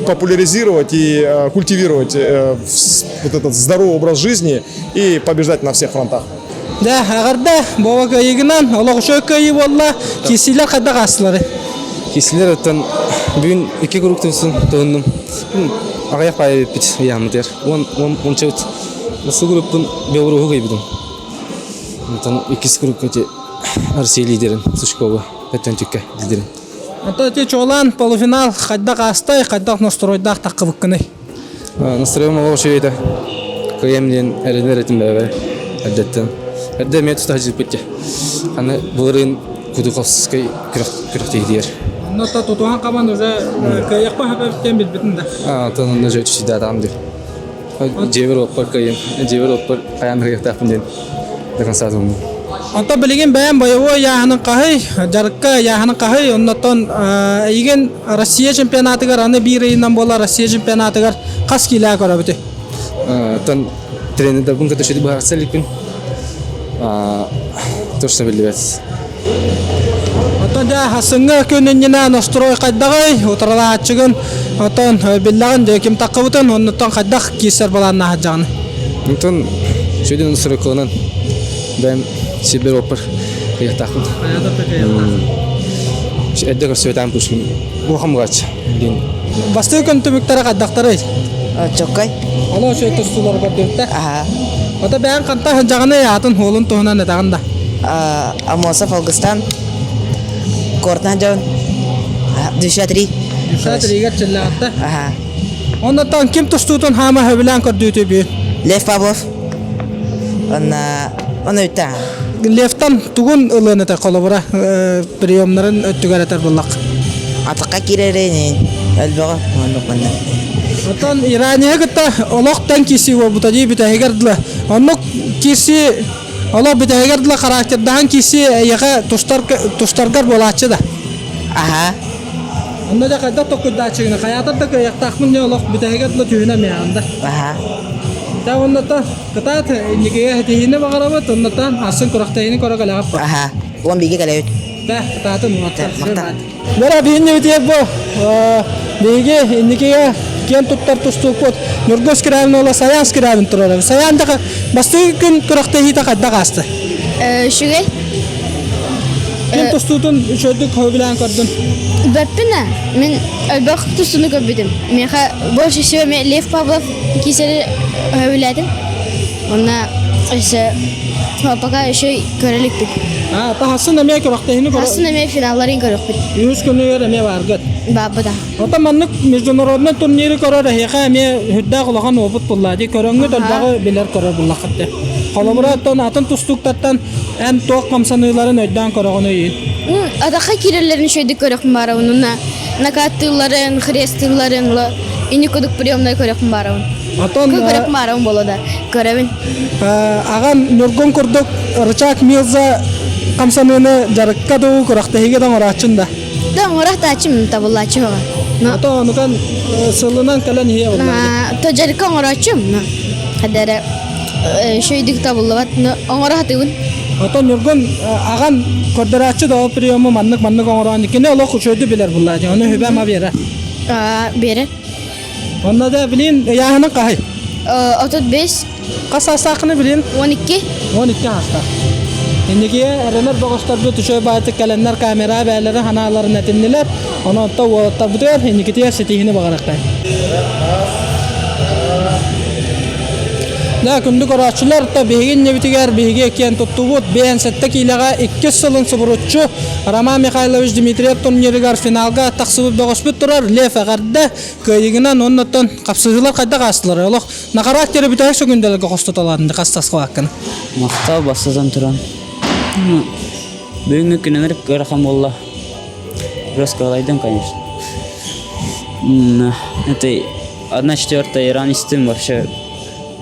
популяризировать и культивировать вот этот здоровый образ жизни и побеждать на всех фронтах. Да, агарда бабака егнан, Аллахушойка и валла, кисилер кадагасылары. Кисилер оттан бүгін екі көруктенсін тоғындым. Ағаяқ байы бит ямдер. Он чаут. Осы группын беуруху гайбидым. Оттан икис көруккете Россия лидерин Сучкова Петентюкке лидерин. Ото те чолан полуфинал хаддак астай, хаддак настройдак таккыбыккыны. Настроем олар шевейді. Көйемден әрінер әтім бәбі. Әрдеттен. Әрді мен тұста жіп бітті. Қаны бұлырын күдіқалсызкай күріқтей дейер. Нота тутуған қаман уже каяқпа хабарттен бітбітін да. Тонында жөй түшіді адам деп. Жевер оппар көйем. Жевер оппар қаян қияқтақпын ден. Дәқан сазуым. Ото билеген бәйән бойовой яһанын қахый, жарыққа яһанын қахый, оннотон еген Россия чемпионатыгар, аны бир айынан бола Россия чемпионатыгар қас килә кора бите. Тон тренердер бун көтөшөдү бар селикпин. Точно билбет. Ото да хасыңга көнүннән настрой кайдагай, утырала чыгын, отон биллаган де ким такыбытын, оннотон кайдак кисер баланна хаҗаны. Тон шөдөн настрой кылынан бәм Сибир оппар кыяқтақын. Әдді көрсөйтен пүшкін. Бұқым ғач. Басты өкін түміктері қаддақтары? Чокай. Ало шөйті сұлар көрдімтті? Аха. Ота бәйін қанта жағыны атын холын тұғынан әдағында? Амосов Аугустан. Кортна жауын. Дүша 3. Дүша 3-ге чыллағытты? Аха. Оннаттан кем тұстуытын хама хөбілен көрдүйті бүйін? Лев Павлов. Оны өтті. Левтан тугун ылыныта колобура приемнарын өттүгәрәтер буллак. Атыкка киреренен әлбәгә моннукны. Отон Ирания гытта олоктан киси во бутади битәгәрдле. Оннук киси оло битәгәрдле характердан киси яга туштаргар болачы да. Аха. Онда да кайда токуда чыгына каятырда каяктакмын не олок битәгәрдле түйенә мәгәндә. Аха. Та онната кытат никеге тейине багарабы, оннатан асын курактайны корагалап. Аха. Он биге калайт. Да, татын Да, мактан. Бара бинне битеп бу. Биге индикеге кен туттар тустук бот. Нургос киравин ола саян киравин турар. Саян да басты күн куракта хита кадда касты. Шүгей, Кен тустутун шөдүк хөбүлән көрдүн. бәппіна, мен өлбақ тұсыны көбідім. Меха больше всего мен Лев Павлов кесері өвіләдім. Онна еще пока еще көрелік бит. Тахасын эме куракта хини көрө. Асын мен финалларын көрік бит. Юз күнүгөр эме баргат. Бабыда. Ота маннык международный турниры көрөр хека эме хүддә кулаган опыт буллади. Көрөңгө дөлбагы билер көрөр буллакытты. Колобораттан атын тустуктаттан эм тоқ камсаныйларын өйдөн көрөгөнө ийин. Адақа кирелерін шөйді көрік бара. Онна накаттыларын, хрестыларын, ини көдік приемной көрік бара. Атон Көрік бара болады. Көрәбін. аган нургон курдук Рычак Милза камсаныны жарыкка дуу куракта хигеден орачында. Да, орах тачым табылачы ға. Ата онукан сылынан калан хие булла. Тоджарика орачым. Хадара шөйдік табылат. Орах тыгын. Ата нургон аган көрдөрачы да приему маннык оңорон кине оло кушөйдү билер булла. Оны хүбә ма бера. Бере. Онда да билин яһаны кай. 35, Касасакны билин 12. 12 хаста. Индики эренер богостарда түшөй бааты календар камера бәләре ханаларын әтемнеләр. Аны та бутер индики тия сетихне багарактай. Да күндүк орачылар та бегин небитигер беге кен туттубут бен сетте килага 2 сылын сыбыручу Роман Михайлович Дмитриев турниригар финалга таксыбы богоспут турар Лев агарды кыйыгынан оннотон капсызылар кайда кастылар. Олох на характери битәк сөгүндөлгө костоталарында кастасга акын. Мақтау басадан тұрам. Бүгінгі күнімір көріқам болла. Раскалайдым, конечно. Это 1/4 иранистым вообще.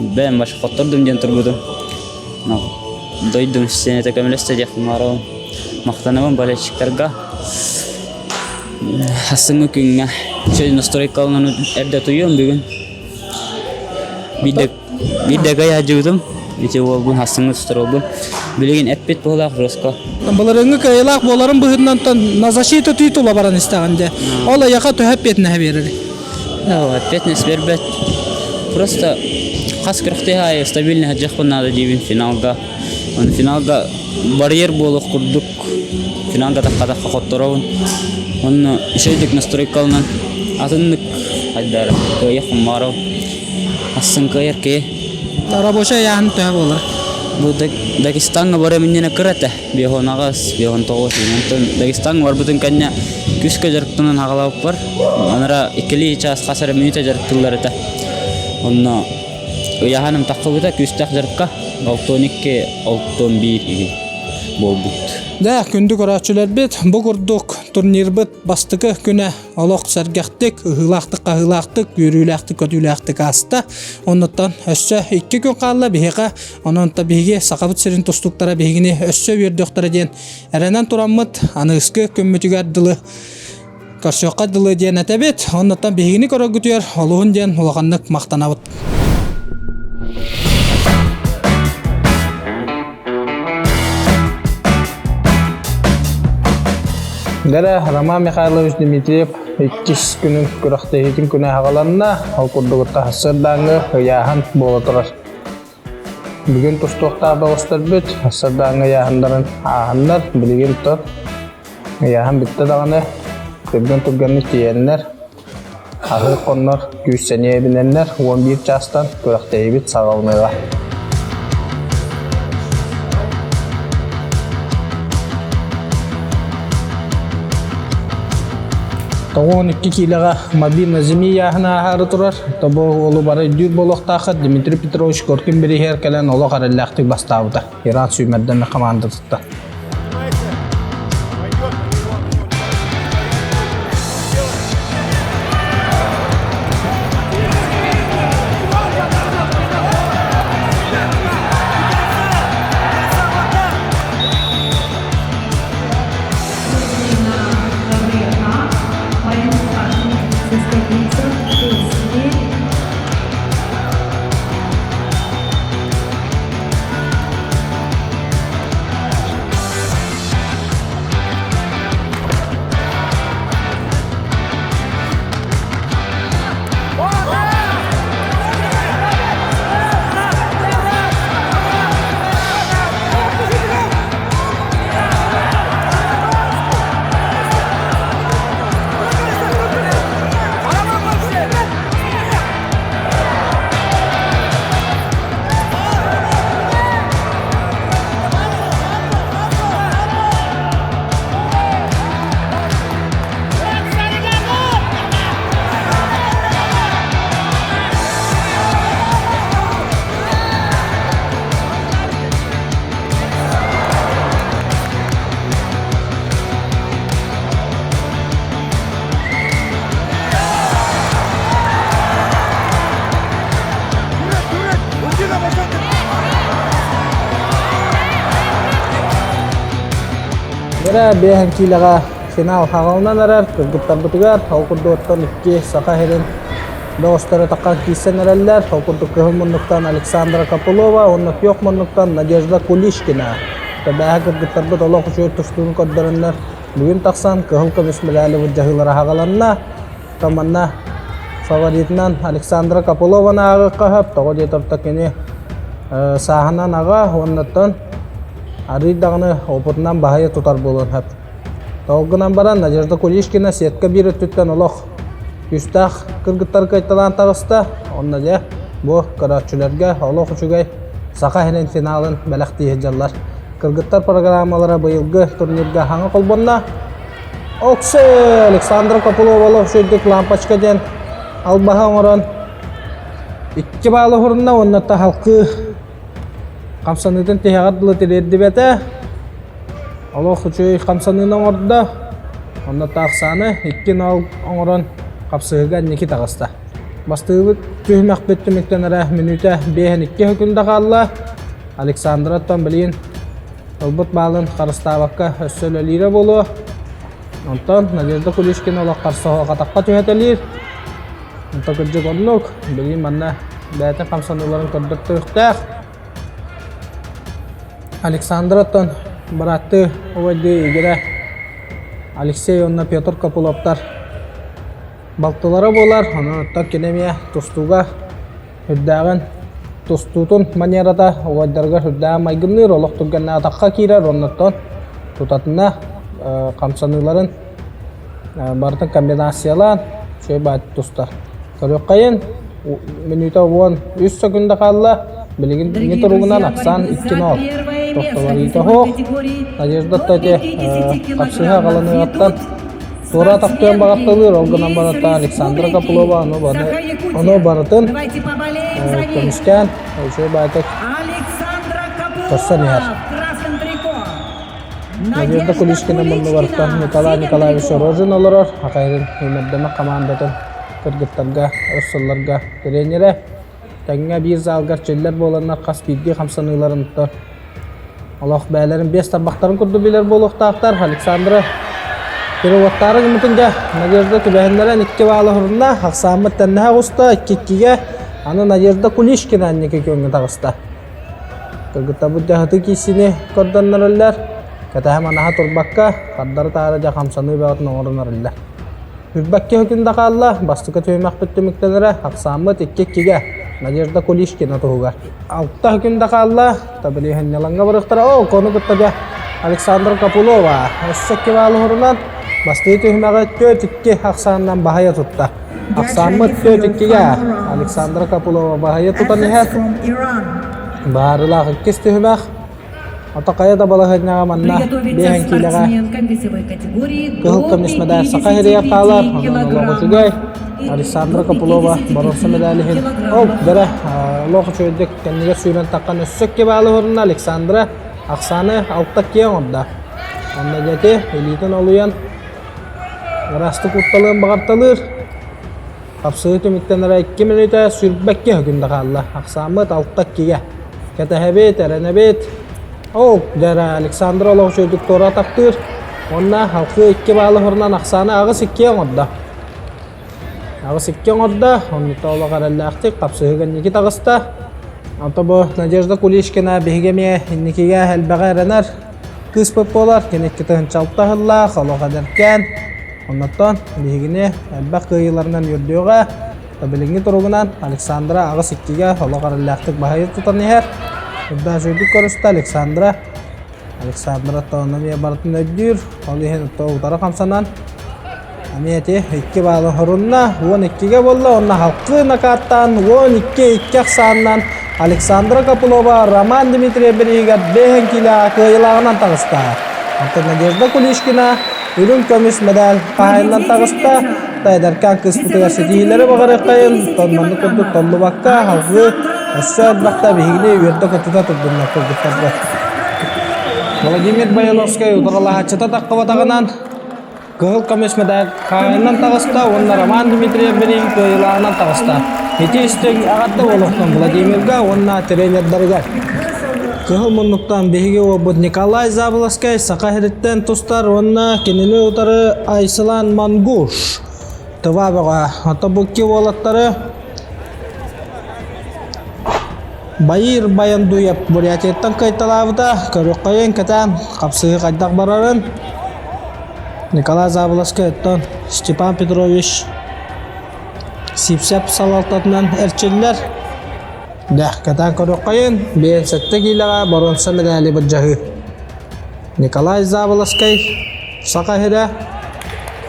Бәм башы қоттырдым ден тұрбудым. Дойдым сені тәкәмелесті дияқым арауым. Мақтанымын болельщиктарға. Хасыңы күнге. Шөй настройкалынан әрді тұйым бүгін. Биддегі яжудым. Ите ол бұл хасыңы тұстыр ол бұл. Білеген әппет болақ жосқа. Бұларыңы кайлақ боларын бұхырнан на защиту титула баран істағанде. Ола яқа төһәп бетіне береді. Әппет нес бербет. Просто қас кіріқте стабильный хаджақпын надо дейбін финалға. Финалға барьер болып құрдық. Финалға таққа қоттырауын. Оны үшейдік настройкалынан атынлық хайдары көйеқым марау. Асын көйер кей. Рабоча яғын төһәп олар. Бұл Дагестанға бары менен кірәті. Бехон ағас, бехон тоғыз. Дагестанға бар бұтын кәнне күскі жарықтынан ағалауып бар. Анара 2 час қасары минута жарықтылар әті. Оны яғаным таққы бұта күстәқ жарыққа 6-12-6-11 бол бұд. Да, күндүк орачылар бет, бу курдук турнир бит бастыкы күнә алоқ сәргәхтик, ыгылақтык, үрүләқтик, көтүләқтик аста. Оннан өссө 2 күн қалла бега, оннан та беге сақабыт сирин тустуктара бегини өссө бердиктара ден. Әрәнән тураммыт аныскы көммүтүгәр дылы. Каршоққа дылы ден әтәбет, оннан бегини көрөгүтүер, олуын ден улаганнык мактанабыт. Дәрә Роман Михайлович Дмитриев 2 күнүн күрәхтәһитин күнә хагаланна, ал курдугытта хасырдаңы яһан бола турар. Бүген тустуқта багыстар бит, хасырдаңы яһандарын аһаннар билген тор. Яһан битте даганы көбгөн турганны тиеннәр. Ахыр коннор күсәне биненнәр 11 частан күрәхтәһибит сагалмыйга. Тоғын 2 килога мобильна земия яһына ахары турар. Тобо олу бары дүр болохтақы Дмитрий Петрович Коркин берихер кәлән олы қараллақтық бастауыда. Иран сүймәдден команда тұтты. Бәрі бейхен кейліға финал хағалынан әрәр, кіргіттар бұтығар, халқырды оттан 2 сақа херін доғыстары таққан кейсен әрәлілер, халқырды кығыл мұнлықтан Александра Капылова, онны пиоқ мұнлықтан Надежда Кулишкина. Бәхі кіргіттар бұт олық үші тұштуын көддірінлер. Бүгін тақсан кығыл көмес медалі бұджағылары хағаланына, таманна фаворитынан Александра Капылованы ағы қағып, тоғы детірті кені сағынан аға, оннаттан арыйдағыны опытынан бағайы тұтар болын әп. Тоғынан баран Надежда Кулишкина сетка бір өттіттен олық үстақ кіргіттар қайталан тағыста, онна де бұл қыратшыларға олық үшігай сақа хенен финалын бәліқті ежалар. Кыргыттар программалары бұйылғы турнирге хаңы қолбонна. Оксы Александра Капылова шөйдік лампачка ден албаға орын. 2 балы ғырынна оннатта халқы қамсанытын тегағат бұлы терерді бәті. Олық үшөй қамсанының орында. Оннатта ақсаны 2 нал оңырын қапсығыға некі тағыста. Бастығы түйімәқ бөттіміктен әрі минута 5-2 хүкілді қалла. Александраттан білейін Олбут балын қарыстабаққа өссөл әлірі болу. Онтан Надежда Кулишкина олақ қарсығы қатаққа түйетелер. Онтан күрджік оннук. Білейін манна бәйтін қамсануларын көрдікті үқтәқ. Александраттан бұратты өйді егері Алексей онна Петр Капыловтар балтылары болар. Онтан кенемия тұстуға үддәғын Тустутун манерата уаддарга хүрдää майгынныр олох турганна атакка кирер оннотон тутатына камсаныларын бартын комбинациялан шөй бат туста. Көрөккайын минута 13 секунда қалла билигин не туругунан аксан 2-0 тоқтолар итохок. Надежда тате капсыга каланы аттан Тура тактыган багаттылыр олгынан барата Александра Капылова оно барытын көмүскән ошо байтак Торсанер. Надежда Кулишкина мунну барыттан Николай Николаевич Рожин олорор акайрын өмөрдөмө командатын кыргыттарга өссөллөргө тренери таңга бир залгар челлер боланнар Каспийге камсаныларын туттар. Аллах бәләрин 5 табактарын курду билер болуктактар Александра Перевоттары гымытынга Надежда Кубяхинлерен 2 балы ғырында Ақсамыт тәннәға ғуста 2-2-ге аны Надежда Кулишкина әннеке көнгі тағыста. Кыргытта бұд жағыты кейсіне көрденнер өллер. Кәтәхім анаға тұрбаққа қардары тағыры жақамсаны бәуатын оңырынар өллер. Үрбәкке хүкінді қалла бастықы түймәк бүттіміктенері Ақсамыт 2-2-ге Надежда Кулишкина тұғығар. Алтта хүкінді қалла табілі хәннеланға бұрықтыра о коны бұттаға Александра Капылова өссекке балы ғырынан Басты түймәға 4-2 Ақсаннан бағайы тұтта. Ақсанмыт 4-2-ге Александра Капылова бағайы тұтан ехет. Бағарылағы кес түймәқ. Атақайы да балағыднаға манна бейхен кейліға. Кығыл көмесмәдәр сақа херия қалар. Лоғы жүгей. Александра Капылова барысы медаліхін. Ол дәрі лоғы чөйдік кәнігер сүйрен таққан өссекке балы ғырын Александра Ақсаны алтта кейін орда. Онда жәте елейтін олуян Расты құтталығын бағарталыр. Қапсығы төміктенері 2 минута сүрбәкке хүкінді қалды. Ақсамыт алтта кеге. Кәтәхәбет, әрәнәбет. Ол, дәрі Александра олығы жөйдік тора тақтыр. Онна халқы 2 балы ғырынан Ақсаны ағыз 2 оңырда. Ағыз 2 оңырда. Онныта олығы әрәлі ақтық. Қапсығы гәннекі тағыста. Анта бұ Надежда Кулишкина бігеме иннекеге әлбәға әрәнәр. Кыз пөп болар. Кенекке тұғын чалттағылла. Қалуға дәркен. Оннаттан бігіне әлбәқ қиыларынан үрдеуға табіліңі тұруғынан Александра ағыз 2-ге олық арылақтық бағайы тұтан ехер. Үрді жүйдік көрісті Александра тауынамия барытын өддір. Ол ехен ұттары қамсанан. Әметі 2 балы ғырынна 12-ге болды. Онна халқы накаттан 12-2 ақсанынан Александра Капылова Роман Дмитрий Берегат бейхен келі қиылағынан тағыста. Надежда Кулишкина Үрін көміс медаль қайыннан тағыста, тайдаркан кыз пұтыға сетейлері бағары қайын, тонманды күрді толы баққа, халғы, өссі әлбақта бейгіне үйерді көтіда тұрдыңна көрдіктарды. Владимир Баяновскай ұдырала хатчыта таққы батағынан, кығыл көміс медаль қайыннан тағыста, онна Роман Дмитрий Берин көйлағынан тағыста. Еті істің ағатты олықтың Владимирға, онна тренердарға. Кыһыл муннуктан биһиги обут Николай Заболоскай, Сакахириттен тустар, онна кинини утары Айсылан Мангуш. Тывабыға атабукки болаттары Байыр Баяндуяп Бурятияттан кайталабыда көрөккайын катан капсыгы кайдак барарын Николай Заболоскай Степан Петрович Сипсеп салалтатынан әрчеллер Дәх катан көрөккайын бен сәтті кейліға баронса медалі бұджағы Николай Заболоскай Сакахида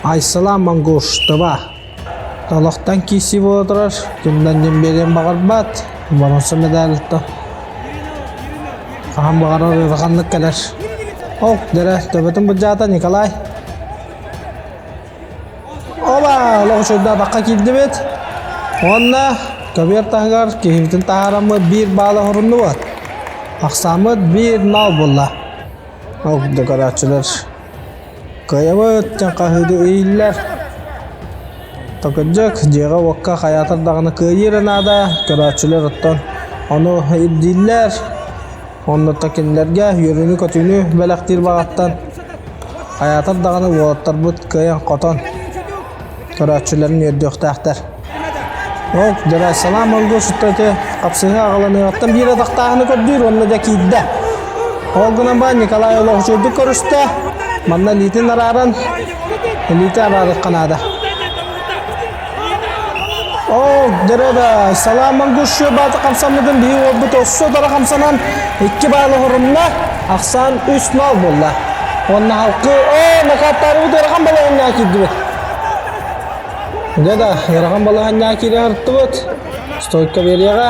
Айсылан Мангуш тыба Талақтан кейсі болатырар күндан немберен бағарбат Баронса медалі Қаған бағарар ұрғанлық кәлер Оқ, дәрі төбетін бұджата Николай Оба, лоғы шөйді баққа келді бет Онна көбер тағығар кейбітін тағарамы бір балы ғұрынды бар Ақсамы бір нал болла Оқ, декоратчылар Көйемі өттен қағыды өйілер Токыджак жеға оққа қаятырдағыны көйерін ада Көратчылар ұттан Оны үддейлер Онны токенлерге үйіріні көтіні бәліқтер бағаттан Қаятырдағыны олаттар бұд көйен қотон Көратчыларын өрді өқтәқтер Оқ, дәрі салам олғы сұттайты қапсығы ағыланы аттан бір адақтағыны көрдір, онны да кейді. Олғынан ба Николай олығы жөйді көрісті, манна литін арарын, литі арарық қанады. Оқ, дәрі да салам олғы шөй баты қамсамыдың бейі олбыт осы дара қамсанан 2 балы ғұрымна ақсан 3 нал болды. Онны халқы, накаттары бұд ерған балайынна кейді бет. Деда, яраған балағанна кире артты бұд. Стойка береға.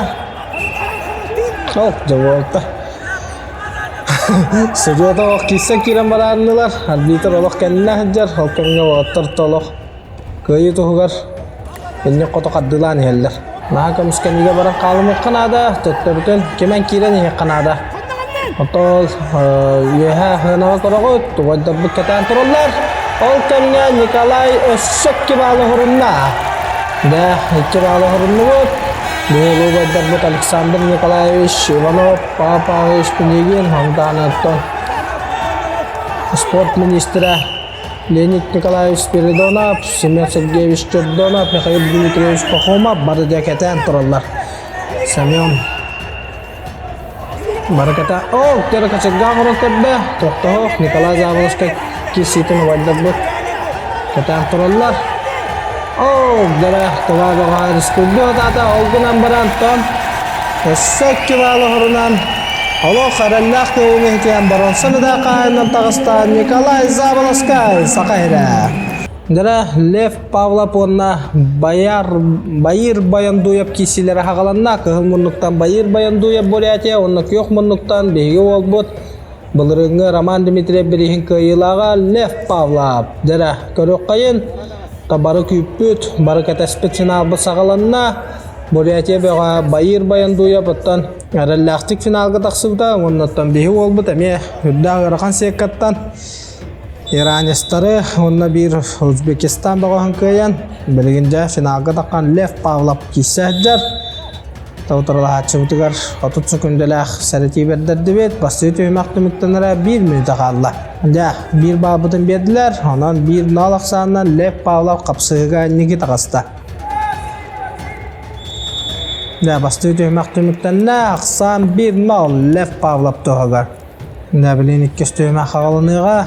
Ол, жауапты. Судиота оқ кейсен кирен барарынылар. Арбитр олық кәніне хәджар. Ол кәніне оғаттыр толық. Көйі тұғығар. Еліне қоты қаддылан елдер. Наға көміскәнеге баран қалымы қанада. Төтті бүтін кемен кирен ең қанада. Отол, еға ғынаға көріғыт. Туғайда бұд кәтән тұрылар. Ол кәніне Николай өссөк кебалы ғұрынна. Да, кебалы ғұрынны бұд. Бұл ұғайдар бұд Александр Николаевич Иванов, Папағыш Пенегин, Хамданаттон. Спорт министрі Леонид Николаевич Спиридонов, Семен Сергеевич Чердонов, Михаил Дмитриевич Пахомов барды дәкәтән тұрылар. Семен Бараката. О, тері качырға ғырын көрді. Тоқтауық Николай Заболоскай кесетін ұвайдық бұд. Кәтән тұрылар. О, дәрі тұлағы ғайрыс күлді отады. Олғынан баран тон. Өссөк кебалы ғырынан. Олық әрәлләқ көуіне екен баронсы мүдә қайынан тағыстан Николай Заболоскай Сакахида. Дәрі Лев Павлов онна Байыр Баяндуяп кесілері хағаланна. Кығыл мұнлықтан Байыр Баяндуяп Бурятия, онна күйоқ мұнлықтан бейгі ол бұд. Бұлырыңы Роман Дмитриев бірейін көйілаға Лев Павлов. Дәрі көрек қайын. Табары күйіппіт, бары кәтәспет финалбы сағаланна. Бурятия беға Байыр Баяндуяп оттан әрәлләқтік финалға тақсылда. Оннаттан бейгі ол бұд. Әме үрді ағырған секаттан. Иранистары, онна бір Өзбекистан бағахан көйен, білгінде финалға таққан Лев Павлов кесәджар. Таутырла хатшыбытығар 30 секунделәқ сәрәти бердерді бет, басты өтімәқті мүттенері 1 минута қалды. Bir babıdın berdiler, ondan bir nal aksandan Lev Pavlov kapsıға неге тағасты. Bastı ötüymek tümüktenle aksan bir nal Lev Pavlov tuğagar. Bilin 2 tüymek ağalınıға.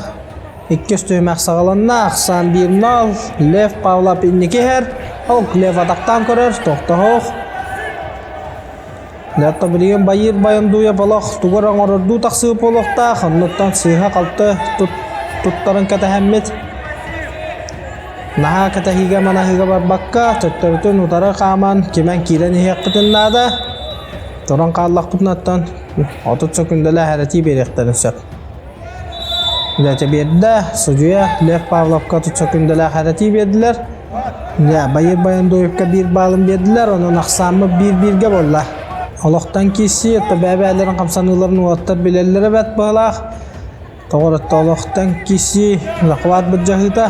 2 tüymek sağalınna aksan bir nal Lev Pavlov inniki her. Oq Lev adaqtan körür, toqtağıq. Latta bilin Bayır Bayanduya balaq tuğaran ordu taqsığı poloqta. Xanlıqtan sığha qaltı tuttarın kata hemmet. Naha kata higa mana higa barbakka. Töttörtün utara qaman kemen kiren hiyaqqıtın nada. Toran qallaq putnattan 30 sekundele hereti berekterin söp. Latta berdi sucuya Lev Pavlovka 30 sekundele hereti berdiler. Bayır Bayanduyevka bir balın berdiler. Onun aqsamı bir-birge bolla. Allah'tan kesi, bəbələrin qamsanılarını uattar bilərlərə bət bağlaq. Toğırıqda Allah'tan kesi, laqvat bıcaqıda,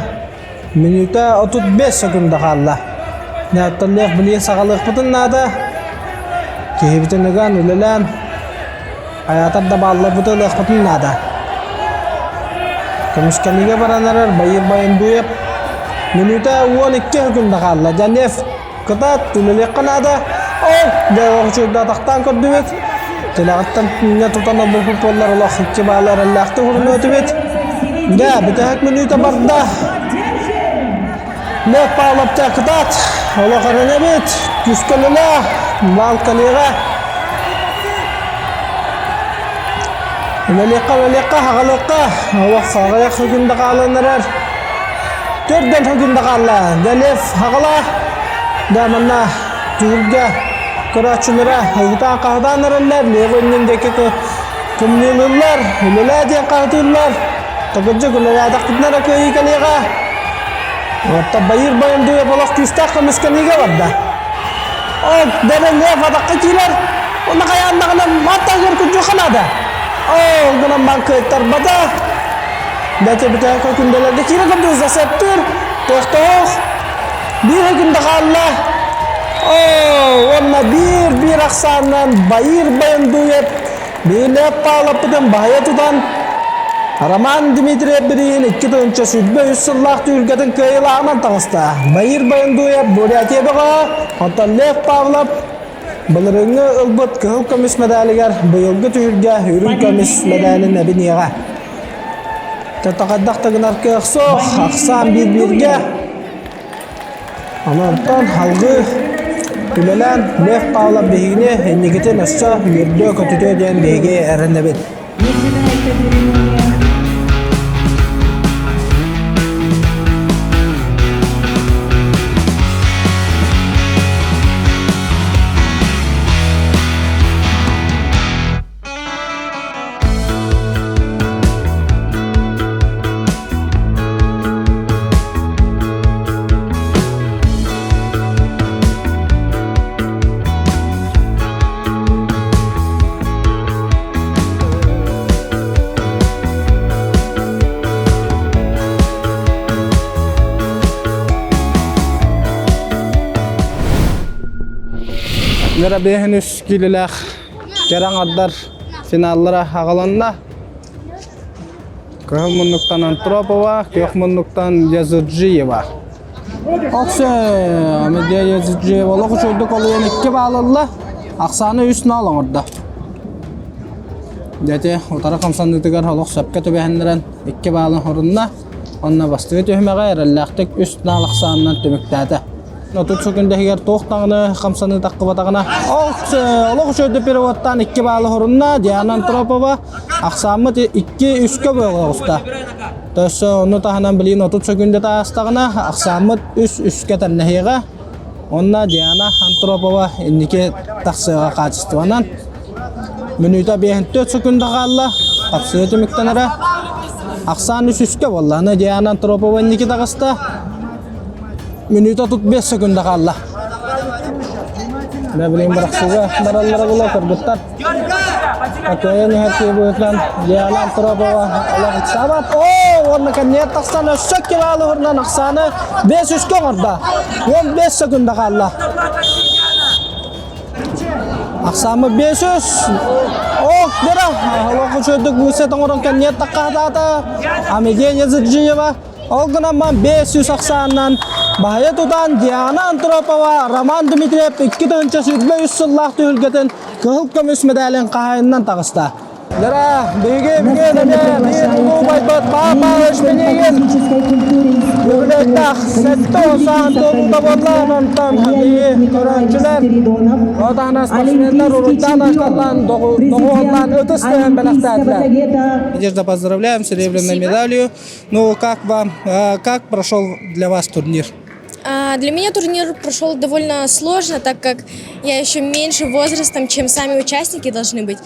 minuta 35 sekunda qalla. Nəttəlləq biliyən sağalıq bıdın nada. Kehibitin nəqan ülələn, Hayatlar da bağlı bu da lıkbatın nada. Kömüşkenliğe baranlar bayır bayın duyup minuta 12 hükümde kaldı. Canef kıtat tülülük kanada. Oh! Devam şurada taktan kördübet. Tilakattan ne tutan bu futbollar Allah iki bağlar Allah'ta hurma ötübet. Da bir tek minuta barda. Ne bağlapta kıtat. Allah karına bit. Küskölüle. Balkanıya. Velika hagalıqa. Vaxağa hükümde kalanlar. Törden hükümde kalan. Delef hagala. Damanna Türkiye Kıraçınlara Hıgıtan kahdanlarınlar Leğenindeki kımlılırlar Hülüla diye kahtırlar Takıcı hülüla takıtlara köyü kaliga Orta bayır bayın duya balak küstak kamiskaniga varda O denen ne fadak kiler Onda kayandağına matta görkücü kanada O gına banketler bada Bete bete kökündelerde kire kapıza septir Tohtoğ Bir hükümde kalla Ona bir aksandan bayır bayın duyup Bile palapıdan bahaya tutan Roman Dimitriyev birin 2 tınca sütbe 100 yıllık ülketin kıyılağından tağısta Bayır bayın duyup Buryatiya bağa Hatta lef bağlap Bılırını ılbıt kıhıl komis medaligar Bıyılgı tüyülge hürün komis medalin nebiniyağa Tırtaqaddaq tagınar kıqsoq Aqsan bir-birge Anartan halgı Ülelen lef bağlap behigini Ennegitin ıssa yurdu kötütü diyen behige erindebet Nere behenüs gülülek Geren addar finallara hağalanla Kıhılmınlıktan Antropova, Kıhılmınlıktan Yazıcıyeva Oksa Amedya Yazıcıyeva Ola kuşuyduk oluyen 2 bağlılla Aksanı üstüne alın orada Deti otara kamsanlıktıgar oluk söpke tübehendiren 2 bağlın horunna Onna bastığı tühmeğe erelektik üstüne alaksanından tümüktədi Otut sökünde higer toğtağını, kamsanı taqqı batağına Ola kuşuydu perivattan 2 bağlı horunna Diana Antropova Aksamı 2 üskö böğü usta Tössü onu tahanan bilin otut sökünde tağыстağına Aksamı üskö tennehiyge Onna Diana Antropova indiki taqsıға qaçıstıvanan Minuta 4 sökünde qalla Qapsığı tümüktenere Aksan üskö bollağına Diana Antropova indiki tağısta Minuta tut 5 sekunda kalla. Ne bileyim bıraksıza barallara kula kırgıttar. Akıya nihayeti bu ekran Diana Antropova Allah sabat. Orna kan niyet taksan össek gibi alı hurnan aksanı 5 üskü orada. 15 sekunda kalla. Aksamı 500. Dera. Allah kuşuyduk bu setin oran kan niyet takkahata. Amedya Yazıcıyeva. Olgunamman 500 aksandan bahaya tutan Diana Antropova, Roman Dimitriyev 2 tınca sütbe 100 yıllık ülketin kıhıl kömüs medalin kahayından tağısta. Dera, büyüge bir bu baybat papa işmenegen. Yürülektah, sette olsan doluda bollan ondan hadiyi köröncüler. Odağına sportsmenler uruttan aşkallan, doğu olan ötüsten belaktadılar. Надежда, поздравляем, серебряную медалью. Ну, как прошел для вас турнир? Для меня турнир прошел довольно сложно, так как я еще меньше возрастом, чем сами участники должны быть.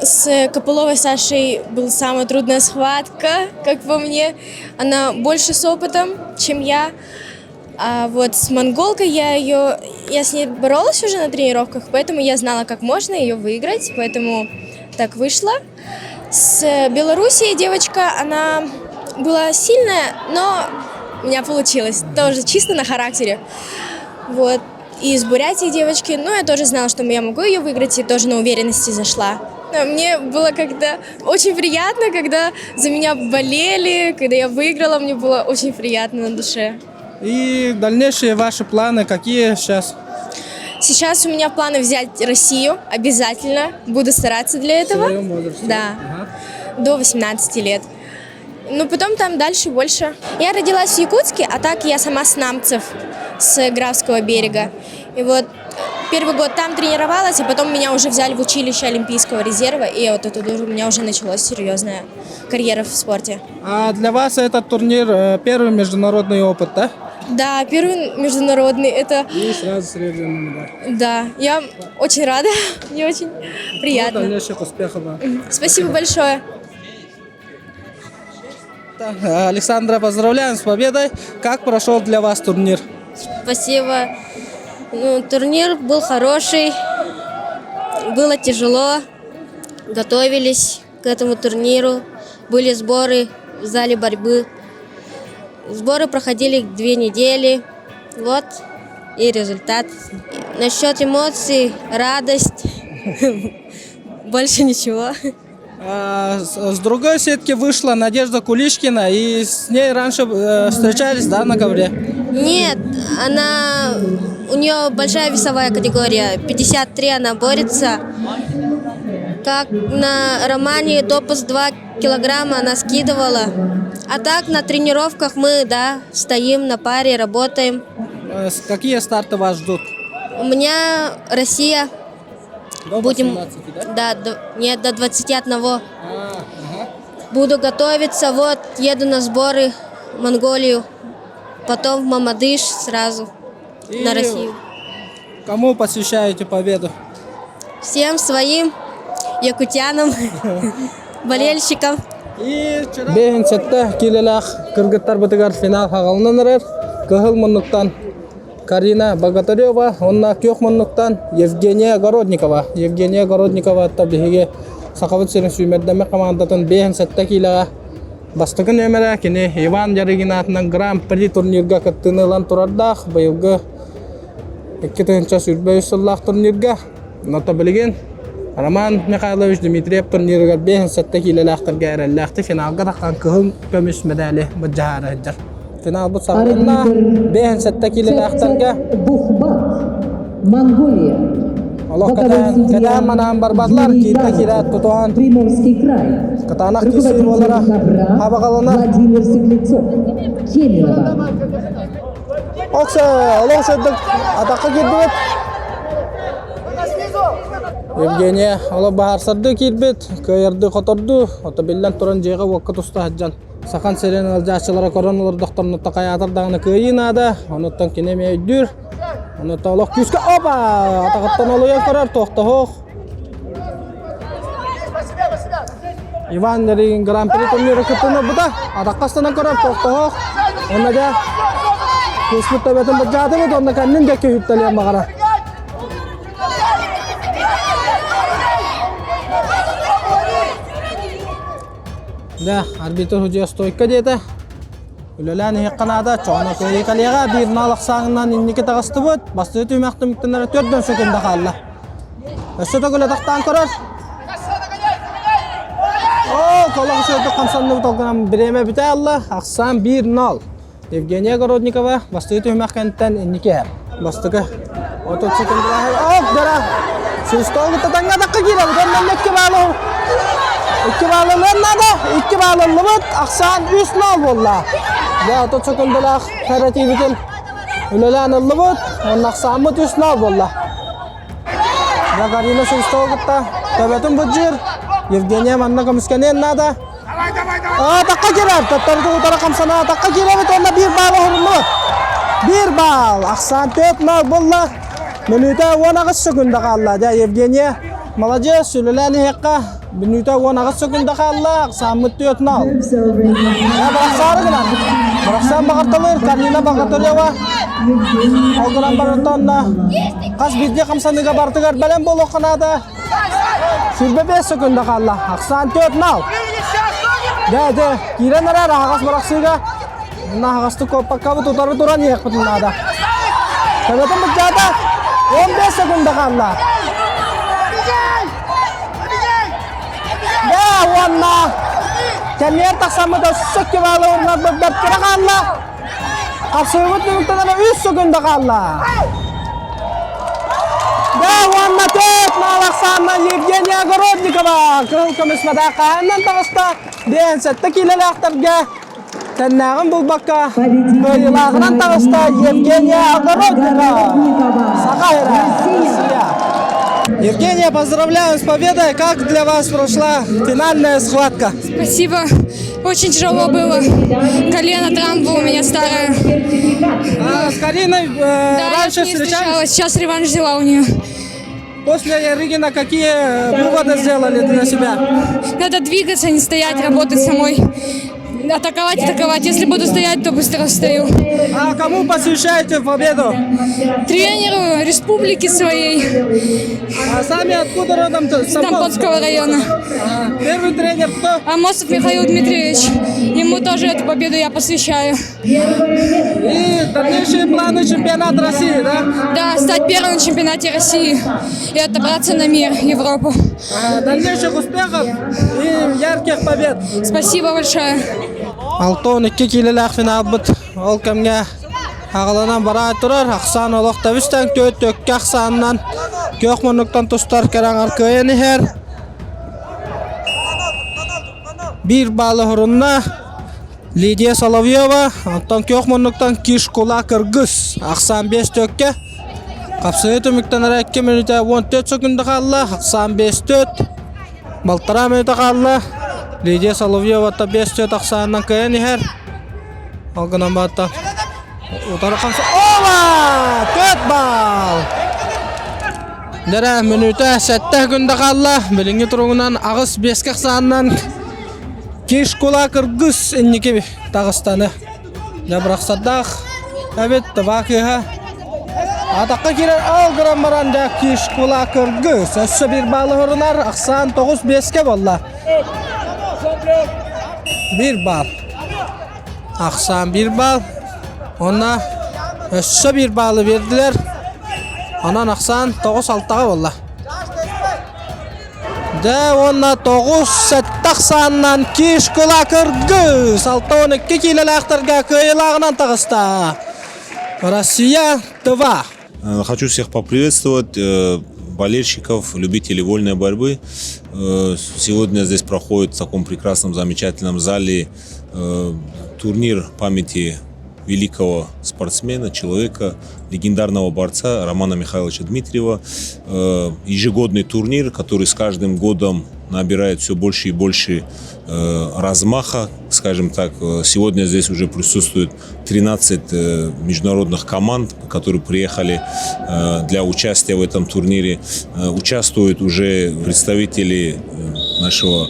С Копыловой Сашей была самая трудная схватка, как по мне. Она больше с опытом, чем я. А вот с монголкой я с ней боролась уже на тренировках, поэтому я знала, как можно ее выиграть, поэтому так вышло. С Белоруссией девочка, она была сильная, но у меня получилось тоже чисто на характере. Вот. из Бурятии девочки, но я тоже знала, что я могу ее выиграть, и тоже на уверенности зашла. Мне было когда очень приятно, когда за меня болели, когда я выиграла, мне было очень приятно на душе. И дальнейшие ваши планы какие сейчас? Сейчас у меня планы взять Россию, обязательно, буду стараться для этого. В своем возрасте? Да, Ага. до 18 лет. Ну, потом там дальше больше. Я родилась в Якутске, а так я сама с Намцев, с Графского берега. И вот первый год там тренировалась, а потом меня уже взяли в училище Олимпийского резерва, и вот это у меня уже началась серьезная карьера в спорте. А для вас этот турнир первый международный опыт, да? Да, первый международный, это... И сразу серебряный медаль. Да, я очень рада, мне очень приятно. Дальнейших успехов вам. Спасибо большое. Так, Александра, поздравляем с победой. Как прошел для вас турнир? Спасибо. Ну, турнир был хороший, было тяжело, готовились к этому турниру, были сборы в зале борьбы. Сборы проходили 2 недели, вот и результат. Насчет эмоций, радость, больше ничего. С другой сетки вышла Надежда Кулишкина, и с ней раньше встречались, да, на ковре? Нет, у нее большая весовая категория, 53 она борется. Как на Романе топус 2 килограмма она скидывала. А так на тренировках мы, да, стоим на паре, работаем. Какие старты вас ждут? У меня Россия. До Будем, 18, да? да, нет, до 21. Буду готовиться, вот, еду на сборы в Монголию, потом в Мамадыш сразу, на Россию. Кому посвящаете победу? Всем своим якутянам, болельщикам. Бейін сәтті келеләқ кыргыттар бұтығар финал хағалынан әрер. Кығыл мұнықтан Карина Богатырева, онна кёқ мұнықтан Евгения Городникова. Евгения Городникова таблиғеге сақабыт сенің сүймердәме командатын бейін сәтті келеға. Бастығын өмірі кені Иван Ярыгин атынан гран-при турнирға кіттінілан тұрардақ. Байылғы 2-ші сүрбей ұсыллақ турнирға. Нота білген Роман Михайлович Дмитриев турнирға бейін сәтті келеләқтірге әрелләқті финалға таққан күхім көміс медалі бұджағары әджір. Финал бұд сақырына бейін сәтті келеләқтірге Монголия. Олық кәдәм манан барбадлар кейті келәт тұтуған Приморский край. Катанақ кесі олара хабағалына Владимир Светлецов. Кемерово. Оқсы, олық сөддік атаққа келбет. Евгения, олық бағарсарды келбет, көйерді қоторды, ота білден тұрын жеға уақыт ұста хаджан. Сақан серен алжашылара короналар доқтарны тақаятырдағыны көйін ады, оныттан кенеме өйдір. Онытта олық күскі, опа, атақыттан олуян көрер, тоқты хоқ. Иван Ярыгин гран-при турнирі күттіні бұда, атаққастынан көрер, тоқты хоқ. Онна да көсміт төбетін бұд жады бұд, онна кәннен де көйіптелен бағара. Да, арбитр хужия стойка дейті. Үлелән хеққанада чоғына көйі қалеға бір налық сағынан иннеке тағысты бұд. Басты өті өмәқті мүктінлері 4 секунда қалды. Өсі төкілі тақтан көрір. Қолығы сөйті қамсанды бұталғынан біреме біте алды. Ақсан 1-0. Евгения Городникова басты өті өмәқкенттен иннеке әр. Бастығы 30 секунда қалды. Дара! Сөйсті олғы татаңға таққа кейді. Бұдан өтке балы. 2 balonlarda 2 balonli bud Aqsan 3-0 bo'ldi. Ya 30 sekundalik xayratibitin ulanildi bud. Aqsan 3-0 bo'ldi. Zagarina Sustog'da tabatin bujir. Evgeniya manna komiskanen nada. Taqqa kelar. Tattarda o'tara qamsana taqqa kelar o'tanda 1 bal o'rinli. 1 bal. Aqsan 4-0 bo'ldi. Minuta 19 sekunda qoldi. Evgeniya молодец, Улелани хеққа. Минута 19 секунда қалды. Самыт 4-0. Барақсары гынан. Барақсан бағарталыр. Карина Богатырева. Олғыран барытонна. Қас бидде қамсаныға бартығар бәлем бол оқынады. Сүрбе 5 секунда қалды. Ақсан 4-0. Дәді. Кирен әрі ағас барақсыға. Ағасты көппаққа бұт ұтары тұран еқ бұтынады. Тәбетін бұт жады. 15 sekunda kaldı. Ya wanna. Kemiyet taksamı da sökü bağlı orman böbdet kira kaldı. Kapsırımıt nüktada 3 sekunda kaldı. Ya wanna tet malaksanna Yevgeniya Gorodnikova. Kırıl kımısmada kayandan tağısta. Diyen sette kileli aktarga. Tennağın bulbakka. Kıyılağından tağısta Yevgeniya Gorodnikova. Сакайра, Россия. Евгения, поздравляю с победой. Как для вас прошла финальная схватка? Спасибо. Очень тяжело было. Колено травма у меня старая. С Кариной раньше встречались? Сейчас реванш взяла у нее. После Ригина какие выводы сделали для себя? Надо двигаться, не стоять, работать самой. Атаковать. Если буду стоять, то быстро встаю. А кому посвящаете победу? Тренеру республики своей. А сами откуда родом? С Тамбовского района. Первый тренер кто? Амосов Михаил Дмитриевич. Ему тоже эту победу я посвящаю. И дальнейшие планы чемпионат России, да? Да, стать первым на чемпионате России и отобраться на мир, Европу. Дальнейших успехов и ярких побед. Спасибо большое. 6-12 келелек финал бут. Ол кемге ағылынан бара тұрар. Ақсан олық табыстан көк ақсанынан көк мұнықтан тұстар керен арқайын ехер. Bir balı hurunna Lidiya Solovьева, Антон көк мұнықтан Киш Кула Кыргыз. Ақсан 5 төкке. Қапсығы түміктен 2 минута 14 секунды қалды. Ақсан 5-4. Балтыра минута қалды. Lidiya Solovьева та 5-4 ақсанынан көйен ехер. Алғынан бата. Утары қамсы. Ола! 4 бал! Дәрі минута 7 күнді қалды. Білінгі тұрғынан ағыс 5 ақсанынан Киш Кула Кыргыз энники Дагыстаны. Жабырақсадақ. Әбет табақыға. Атаққа керер алғыран баранда Киш Кула Кыргыз. Өссі бір балы ұрынар. Ақсан 9-5-ке болды. 1 bal. Ақсан 1 bal. Ona өссі 1 balı verdiler. Ondan Ақсан 9-6-ға болды. Да, ona 9-7 ақсаннан Киш Кула Кыргыз. 6-12 келелақтарға көйелағынан тағыста. Россия 2. Хочу всех поприветствовать, болельщиков, любителей вольной борьбы. Сегодня здесь проходит в таком прекрасном, замечательном зале турнир памяти великого спортсмена, человека, легендарного борца Романа Михайловича Дмитриева. Ежегодный турнир, который с каждым годом набирает все больше и больше размаха, скажем так. Сегодня здесь уже присутствует 13 международных команд, которые приехали для участия в этом турнире. Участвуют уже представители нашего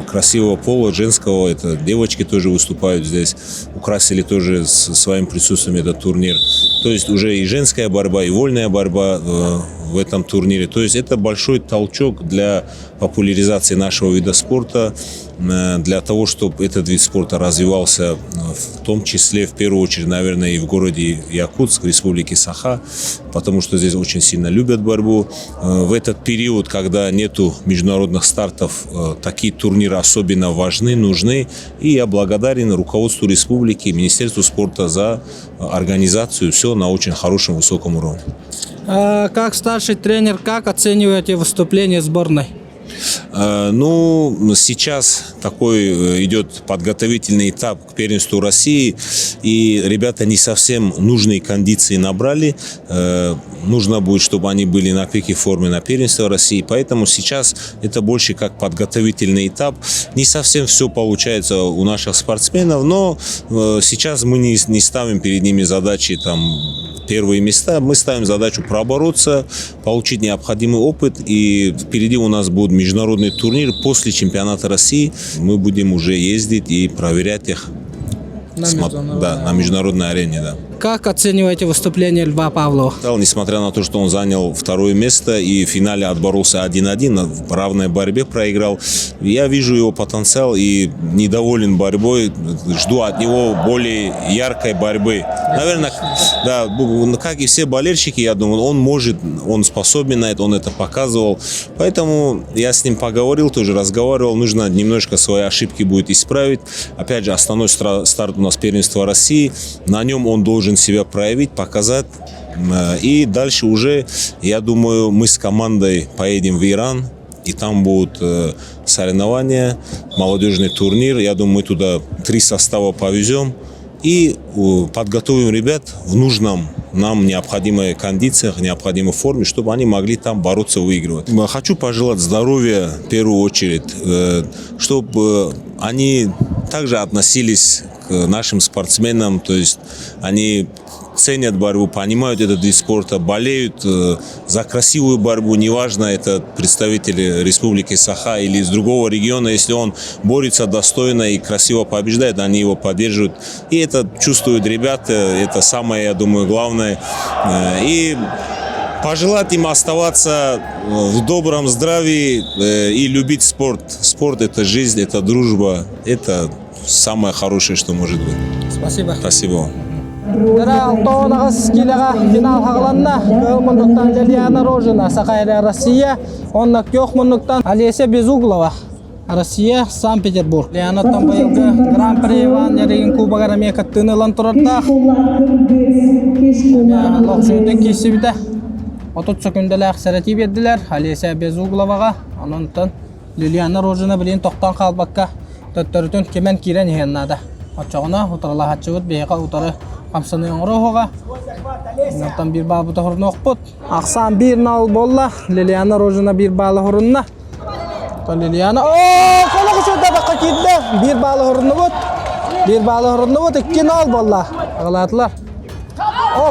красивого пола, женского, это девочки тоже выступают здесь, украсили тоже своим присутствием этот турнир. То есть уже и женская борьба, и вольная борьба в этом турнире. То есть это большой толчок для популяризации нашего вида спорта, для того, чтобы этот вид спорта развивался, в том числе, в первую очередь, наверное, и в городе Якутск, в республике Саха, потому что здесь очень сильно любят борьбу. В этот период, когда нету международных стартов, такие турниры особенно важны, нужны. И я благодарен руководству республики, Министерству спорта за организацию. Все на очень хорошем, высоком уровне. Как старший тренер, как оцениваете выступление сборной? Ну, сейчас такой идет подготовительный этап к первенству России, и ребята не совсем нужные кондиции набрали. Нужно будет, чтобы они были на пике формы на первенство России, поэтому сейчас это больше как подготовительный этап. Не совсем все получается у наших спортсменов, но сейчас мы не ставим перед ними задачи там первые места, мы ставим задачу пробороться, получить необходимый опыт, и впереди у нас будет международный турнир после чемпионата России. Мы будем уже ездить и проверять их на международной арене. Да. Как оцениваете выступление Льва Павлова? Несмотря на то, что он занял второе место и в финале отборолся 1-1, в равной борьбе проиграл, я вижу его потенциал и недоволен борьбой, жду от него более яркой борьбы. Наверное, да, как и все болельщики, я думаю, он может, он способен на это, он это показывал. Поэтому я с ним поговорил, тоже разговаривал, нужно немножко свои ошибки будет исправить. Опять же, основной старт у нас первенство России, на нем он должен себя проявить, показать. И дальше уже, я думаю, мы с командой поедем в Иран, и там будут соревнования, молодежный турнир. Я думаю, мы туда 3 состава повезем и подготовим ребят в нужном нам необходимой кондициях, необходимой форме, чтобы они могли там бороться, выигрывать. Хочу пожелать здоровья в первую очередь, чтобы они также относились к нашим спортсменам, то есть они ценят борьбу, понимают этот вид спорта, болеют за красивую борьбу, неважно, это представители Республики Саха или из другого региона, если он борется достойно и красиво побеждает, они его поддерживают. И это чувствуют ребята, это самое, я думаю, главное. И пожелать им оставаться в добром здравии и любить спорт. Спорт – это жизнь, это дружба, это самое хорошее, что может быть. Спасибо. Спасибо. Дара алтоонагас килага финал хагланна гылмындыктан Лилиана Рожина Сахайра Россия, оннак Ёхмындыктан Олеся Безуглова Россия, Санкт-Петербург. Леонаттан быйылгы Гран-при Иван Ярыгин кубагара мекаттыны турарда. Локшуйды кисибиде. 30 секундалак сарати бердилер Олеся Безугловага, анонтан Лилиана Рожина билин токтан калбакка төттөрүтүн кемен кирен хеннада. Очогуна утарла хачыбыт бейка утары Камсаны оңрохога. Нартан бир бабы тохорун окпут. Аксан 1-0 болла. Лилиана Рожина бир балы хорунна. Лилиана. Кола кучуда бакка кидде. Бир балы хорунну бут. Бир балы хорунну бут. 2-0 болла. Агалатылар.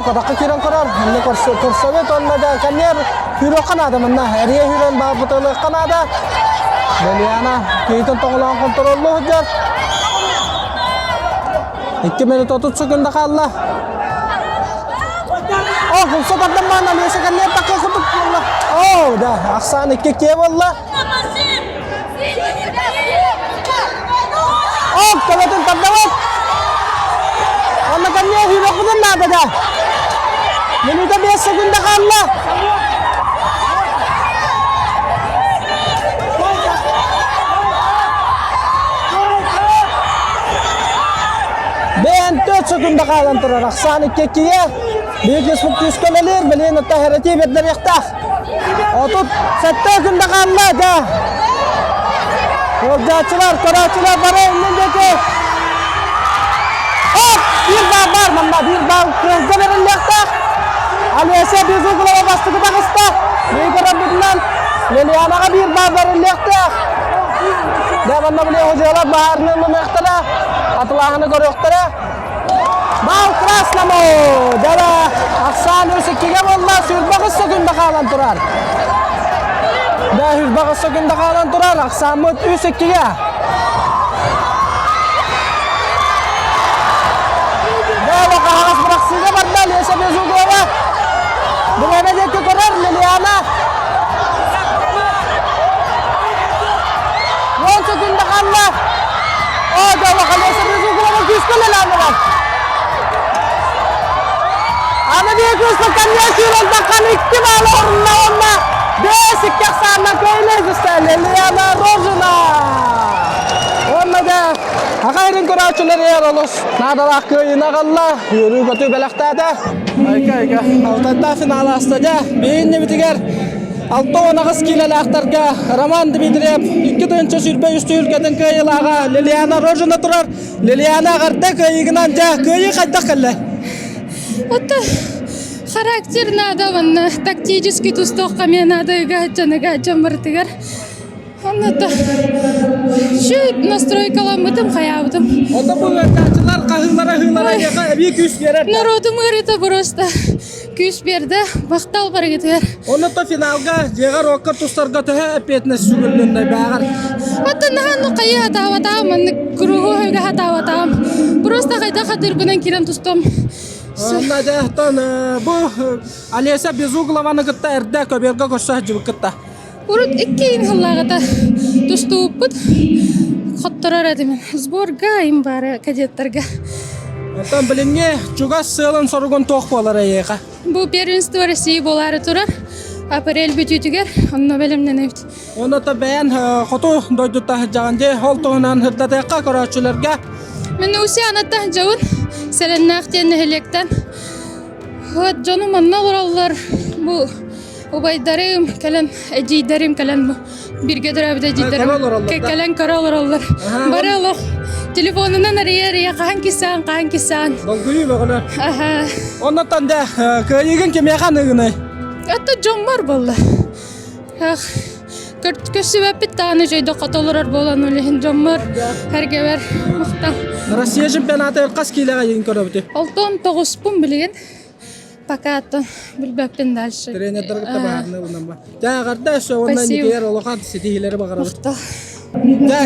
Кадакка кирен карар. Эмне көрсөбөт оннада канер хүрө канада мына. Эрие хүрөн бабы толы канада. Лилиана кейтен тоголон контроллу хужат. 2 minut 30 sekunda kallah. Fırsat adamman alıyorsa kan ne takı kutup Allah. Da aksan 2 valla. Kalatın tadavat. Ona kan ne hiro kudun nada da. Minuta 5 sekunda kallah. Ben 4 sekunda kalan turar aksan 2'ye. Büyük ismik küskeleler bilen taharati bedler yaktaq. 37 sekunda kaldı da. Yolcular, karaçılar bara önündeki. Bir bal var manda, bir bal kızda verin yaktaq. Aliyasa Bezuglova bastı da kısta. Büyük Rabbinden Lilianaga bir bal verin yaktaq. Devamlı bile hocalar baharını mımektara. Atılağını görüyorlar. Bal kraslamo. Dara aksan 2'ye bolla sürbağız sekunda kalan turar. Da sürbağız sekunda kalan turar. Aksan 2'ye. Da vaka halas bıraksıza barda Liyasa Bezuglova. Bugana jeki korar Liliana. 10 sekunda kalla. Da vaka Liyasa Bezuglova küskele lanılar. Ama diye küskelen yaşıyorlar bakan 2 bala oruna oruna. Desik yaksana köyler güzel Liliana Rojina. Orada da hakayrin kuraçuları yer oluz. Nadalak köyüne kalla. Yürü götü belaktada. Ayka. Altada final astıca. Beyinli bitiger. Altona kız kilelaktarga. Roman Dmitriev. 2 dönçe sürbe üstü ülkeden köyülağa. Liliana Rojina turar. Liliana garda köyügünden ja. Köyü kayda kalla. Это характер надо, тактический тустовка мне надо играть, мартыгар. Он это şu настройкалам бытым хаябытым. Onda bu öğrenciler kahırlara bir küs verer. Народу мырыта просто küs берді, бақтал бар кетер. Onu da finalga jegar okar tustарга төһә әпетне сүгүллүндәй бәгәр. Ата наханы кая хатаватам, кругу хәгә хатаватам. Просто кайда хатыр гынан кирен тустым. Онна жақтан бұл Алеся Безуглованы кітті әрді көберге көші жібі кітті. Урут икки хыллагата туступпут. Хоттарар әдемен. Сборга им бары кадеттерге. Онтан білінге жүгас сылын сұрғын тоқ болар әйеға. Бу первенство России болары тура. Апрель бүтүтүгер, онно белемнен өт. Оны та бәйін құту дойдыта жағынде ол тұғынан хүрдатыққа көрәтшілерге. Мен уси анатта жауын, сәліннақтен нәхелектен. Вот жону манна ораллар. Бу убайдарым, кәлен әжейдарым, кәлен бу. Бірге дұрабыда әжейдарым. Кәлен карал ораллар. Бары алақ. Телефонынан ария қаған кесаған. Долгүйі бағына. Оннаттан да көйеген кемеған үгіні. Ата жоммар болла. Көсі бәппет тағаны жойды қатолырар болан өлеген жоммар. Әрге бәр мұқтан. Россия чемпионаты қас кейлеға ең көрі 6-9 пұн білген. Пока аттан білбәппен дальше. Тренердер күтті бағарны бұнан ба. Жағарда өші ондан некер олуған сетихилері бағара бұр.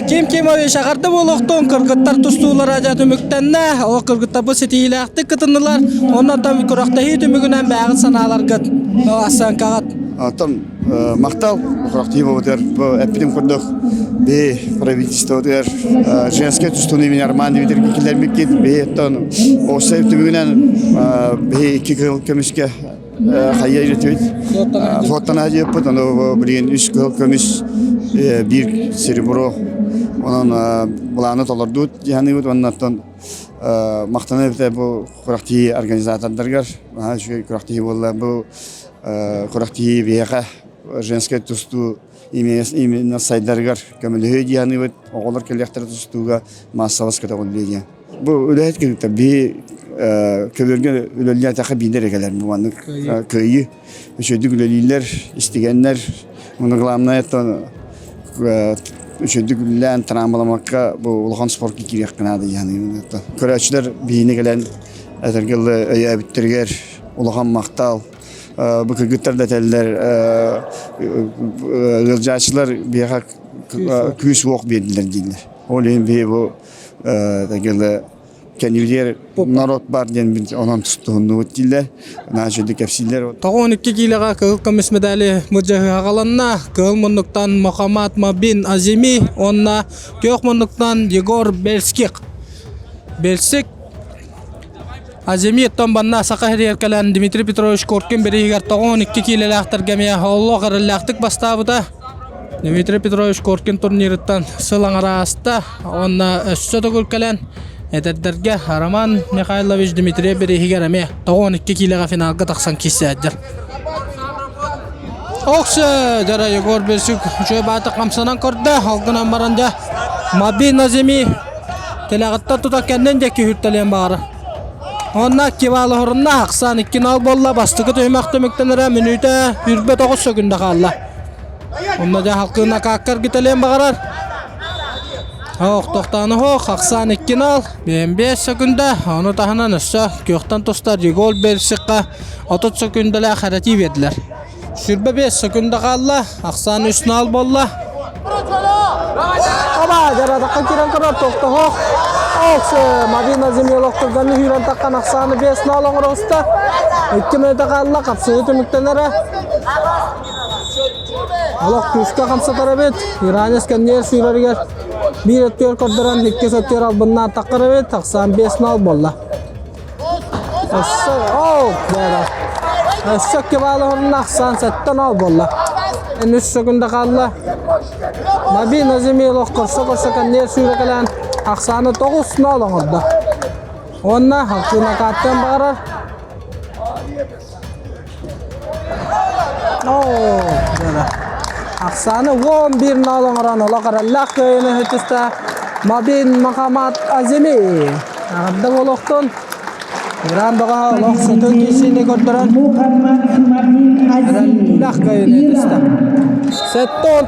Кем өй шағарды болуқтың қырғыттар тұстуылар ажат үміктенне. О қырғытта бұл сетихилі ақты күтінілер. Ондан там күрақта хейт үмігінен бәғыт саналар күт. Асан қағат. Аттан мақтал құрақтиы болдыр. Әппеден күрдік. Бе правительство өтер. Женская тұстуыны мен арман дебедер кекелер мекет. Бе аттан осы үмігінен бе екі көміске қайя жетіп еді. Флоттан әдеп бұд. Білген үш көміс bir серебро. Onun bulanı tolardı. Yani bu ondan maqtanı bu kuraqti organizatorlar. Şu kuraqti valla bu kuraqti biyaqa женская тусту именно сайдаргар көмөлөй дияны бит оголор келектер тустуга массалас катагылды. Бу үлөйт керек би көбөргө үлөлүлөр такы биндер экелер бу көйү өчөдүк үлөлүлөр истегенler муну главное это өчөдүк трамбаламакка бу улган спортка кирек кынады яны көрөчүлөр бийине келен этергеле өйөбүттөргөр улган мактал bu kırgıtlarda teller ılcaçlar bir hak küs vok verdiler diyorlar. Olayın bir bu da kendileri narod var diyen bir onun tuttuğunu diyorlar. Naşıdık hepsiler. Tağın 2 kiloga kıl kamis medali mücahı hağalanna kıl monluktan Muhammad Mabin Azimi onna kök monluktan Yegor Belsik Azimiyetton banna saqahir yerkalan Dmitri Petrovich Korkin berigar toğun 2 kilolar gemeye Allah qarallaqtık bastabıda Dmitri Petrovich Korkin turniritten sılan arasında onna össödü gülkelen ederderge Roman Mikhailovich Dmitri berigar eme toğun 2 kiloga finalga taqsan kissadir. Oqsa jara Yegor Belsik şöyle batı qamsanan korda halgınan baranja Mabin Azimi telaqatta tutakenden jeki hürtelen bağırı. Onna kivalı horunna haqsan 2 nal bolla bastıqı töymakta müktenere minüte 29 sekunda qalla. Onna ja halqına kakkar gitelen bağırar. Toqtanı haqsan 2 nal 5 sekunda onu tahana nıssa köqtan tostar Yegor Belsikqa 30 sekundala xarati verdiler. Sürbe 5 sekunda qalla haqsan 3 nal bolla. Aba jara daqqa kiran qarar toqta hoq. Mabin Azimi loqtırganı hüran taqqan aqsanı 5 nalon rosta 2 minute qalla qapsığı tümüktenere Aloq küska qamsa tarabet İranes kendiyer süreriger 1 ötüyor korduran 2 ötüyor albından taqqarabet aqsan 5 nal bolla Össök kebalı horun aqsan 7 nal bolla 3 sekunda qalla Mabin Azimi loqtırsa kendiyer sürekilen Aqsanı 9 nal oldu. Onna halkına kattan bağırar. Aqsanı 11 nal oran ola qarallaq köyünü hütüstä Mabin Muhammad Azimi. Ağırda boluqtun. İran bağa olaq sütün kisini gördüren. Qarallaq köyünü hütüstä.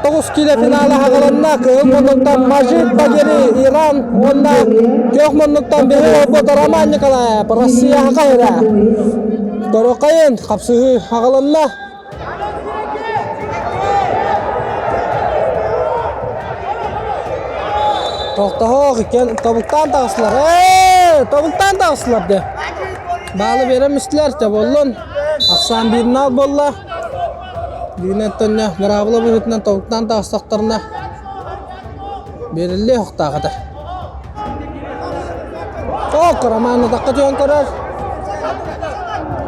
9 kilo finala haqalanna kıl monluktan Majid Bageri İran onda kök monluktan behi obot Roman Nikolayev Rossiya haqayra Torokayın qapsığı haqalanna Toqta hoq iken tobuktan tağısılar tobuktan tağısılar de Bağlı veremişler de bollun. Aksan birini al bolla. Düğünetten ne? Mırabılı büyütünden tavuktan da astaklarına. Verildi hokta kadar. O karamanı dakika diyorsun karar.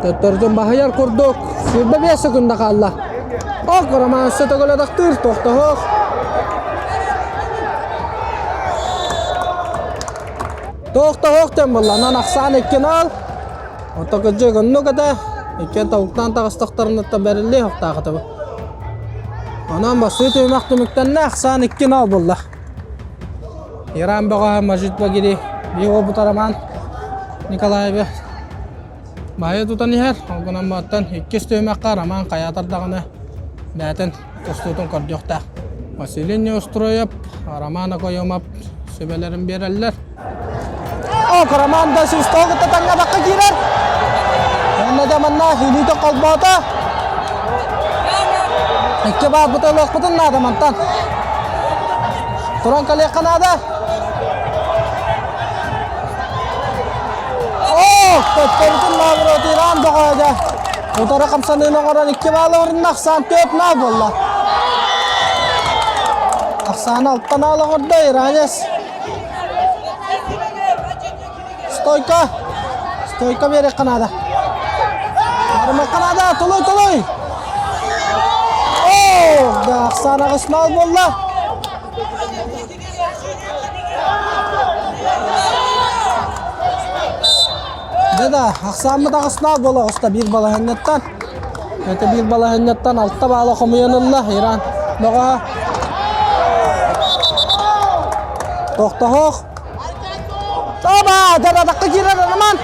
Töttörcün bahayar kurduk. Sürbe 5 sekunda kaldı. O karamanı sütü göle daktır. Tokta hok. Tokta hok den bolla. Nan aksan ekken al. Otakıcı günlü kadar. Ekken tavuktan da astaklarına da verildi hokta kadar. Ondan basit uyumak demekten ne aksan ekken al bolla. İran bağa Majid Bagiri. Bir o bu taraman. Nikolayev. Bahaya tutan yer. Ondan battan ikkis tüymek karaman kayatar dağını. Zaten kostutun kordiyokta. Vasilin Ostroyap. Aramana koyumap. Sübelerin birerler. O karaman da siz toğutta tanga bakka girer. Ondan zamanla hilide kalbata. İki bağ bu tolok butun nada mantan. Turan kaliyak kanada. Töttörtün nabır otiran doğaca. Otara kamsanını oran 2 bağlı orun aksan töp nab bolla. Aksan alttan ağlı orda İranes. Stoyka beri kanada. Arma kanada toloy. Da aksan ağız nab bolla. Deda, aksamı da kısna bola usta bir bala hennetten. Öte bir bala hennetten altta bağlı komuyanullah İran. Doğa. Tokta hok. Taba, deda dakika girer aman.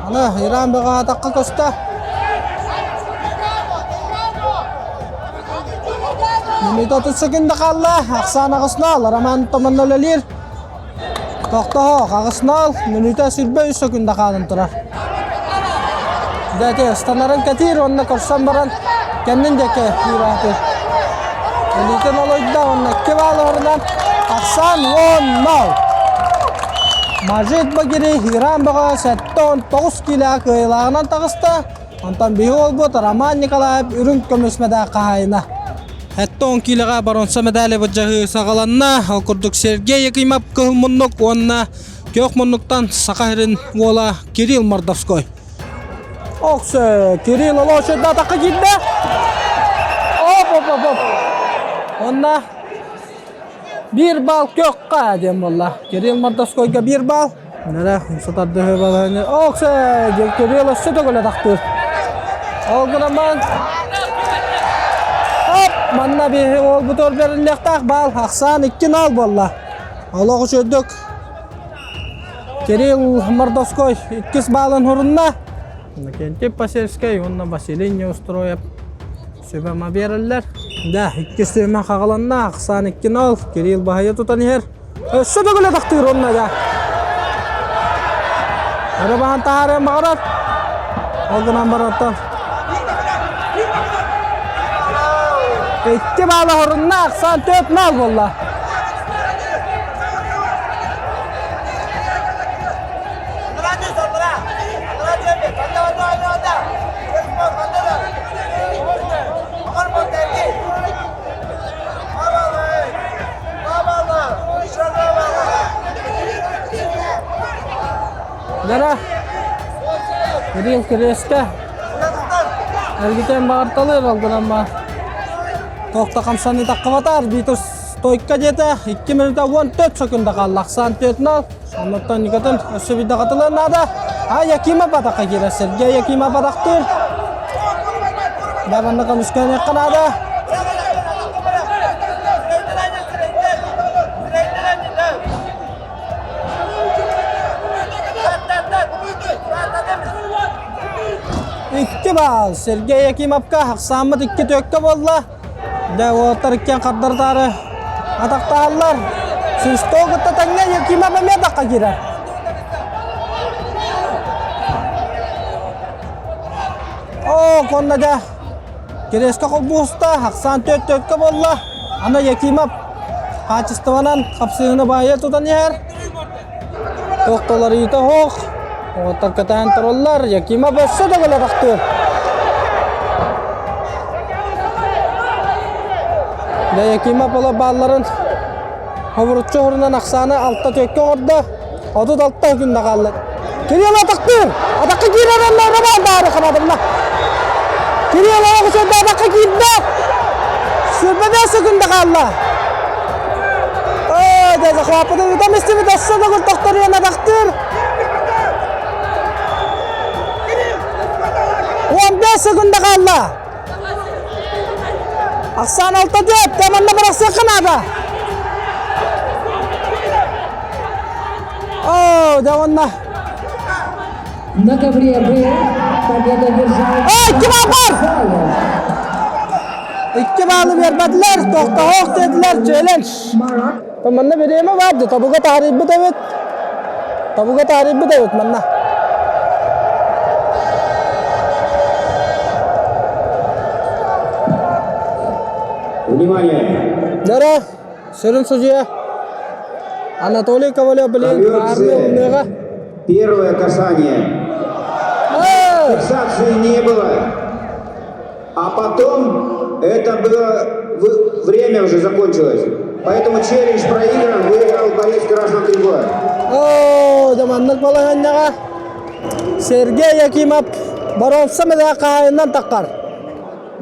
Ana İran doğa dakika kosta. Minit 30 sekunda kaldı. Aksan ağısını al. Raman tamanı ölelir. Tokta hok. Ağısını al. Minit'e sürbe 3 sekunda kalın durar. Dede stanların katir. Onunla korsan baran. Kendin deke. Yürüyatır. Minit'in oloydu da onunla 2 bağlı oradan. Aksan 10 nol. Majid Bagiri. İran bağa 7-9 kila kıyılağından takısta. Ondan bir ol bu. Raman Nikolayev ürün kömüsmede kahayına. Hatta 10 kiloga baronsa medali vajahı sağalanna okurduk Sergey Yakimov kılmunluk onna kökmunluktan sakahirin vola Kirill Mordovskoy. Okse Kirill Oloşeda ataka gitti. Hop. Onna bir bal kökka diyem valla. Kirill Mordovskoyga bir bal. Nere satardı balını. Okse Kirill Oloşeda gole taktı. Olguraman. Manna bir ol bu tor berilektak bal aksan 2 nol bolla. Allah koşuduk. Kirill Mordovskoy 2 balın hurunna. Kentip Paserskay onna Vasilin Ostroyev. Sübema beriller. Da 2 sübema kagalanna aksan 2 nol. Kirill bahaya tutan yer. Sübü gole taktır onna da. Arabahan tahare mağarat. Olgunan baratan. 2 bağlı horunna aksan 4 nol bolla. Dara. Kirill Kireska. Ergiten bağırtalı oldu ama. Tokta kamsani takkabatar bitus stoyka jeta 2 minuta 14 sekunda kaldı. Aksan 4 nol. Ondan yıkatın ösebide katılan nada. Yakimov ataka gira Sergey Yakimov ataktır. Davanda kamuskan yakkan ada. İki bal Sergey Yakimovga aksamı 2 tökke bolla. Da water ikkan qaddartari ataqtaanlar Sistog'da tanga Yakimov me daqa gira. Konnaga Kireska qobusta 94 tökke bolla. Ana Yakimov Kaçıstavanan kapsığını bahaya tutan yer. Doktorları ita hoq. Otar katayan torollar. Yakima bessa da gala taktır. Da yakima pala balların havurutçu horundan aksanı altta tökke orada. Odut altta hükümde kaldı. Kiriyala taktır. Adakı girerenler raban dağırı kanadımla. Kiriyala okuşunda adakı girdi. Sürmeden sıkında kaldı. Deza kuapıda yutam istimi dassa da gül doktor yana taktır. 15 sekunda kaldı. Aksan altta diyet. Temanla bıraksa kanada. Devanna. Ноябре победа держава. İki var. İki bağlı vermediler. Doktor hoq dediler. Challenge. Temanna vereme vardı. Tabuga tarihi evet. Tabuga tarihi evet manna. Внимание! Дара, Сырын судья. Анатолий Ковалев, Ковалев. Первое касание. Фиксации не было. А потом это было время уже закончилось. Поэтому челлендж проигран, выиграл Борис Краснокрылов. Zamanlık balığınyağa Sergey Yakimov baronsa medakayından takar.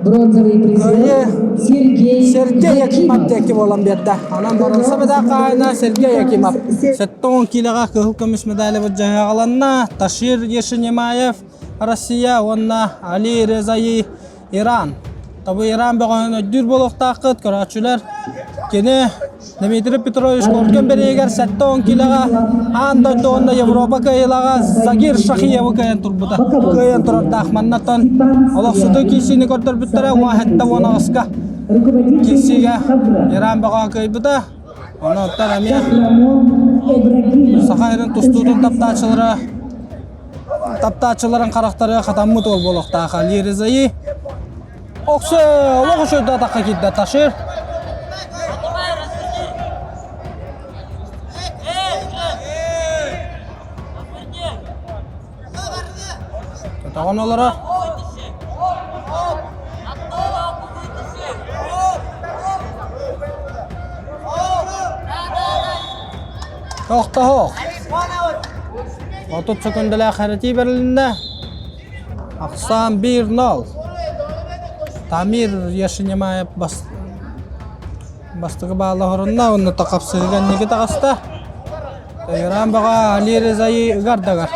Бронзовый призер Sergey Yakimov teki olan bir yerde. Anam baronsa medakayından Sergey Yakimov. 7 kiloga kıhıl kömüş medali vajjaha alanna Tashir Yeshinyemayev Rossiya onna Ali Rezai İran. Tabi İran bağın ödür boluq taqıt köraçüler kene Dmitry Petrovich Korken bereger 7 kiloga anda donda Avrupa kaylaga Zagir Shahiyev kayan turbuda kayan turar tahmannatan Allah sudu kisini kortar bitara wa hatta wa naska kisiga İran bağa kaybuda ona taramya Sakhayrın tustudun taptaçıların karakteri katamı tol boluq taqa Ali Rezai Oqsa, oğlu şöyle atağa gitti Taşir. Tutağın olara. Toqta hoq. 30 sekundala xariti berilindi. Aqsan 1-0. Tamir Yeshinyemayev bastığı bağlı horunna onu takapsırgan negi taqasta. İran bağa Ali Rezai gardagar.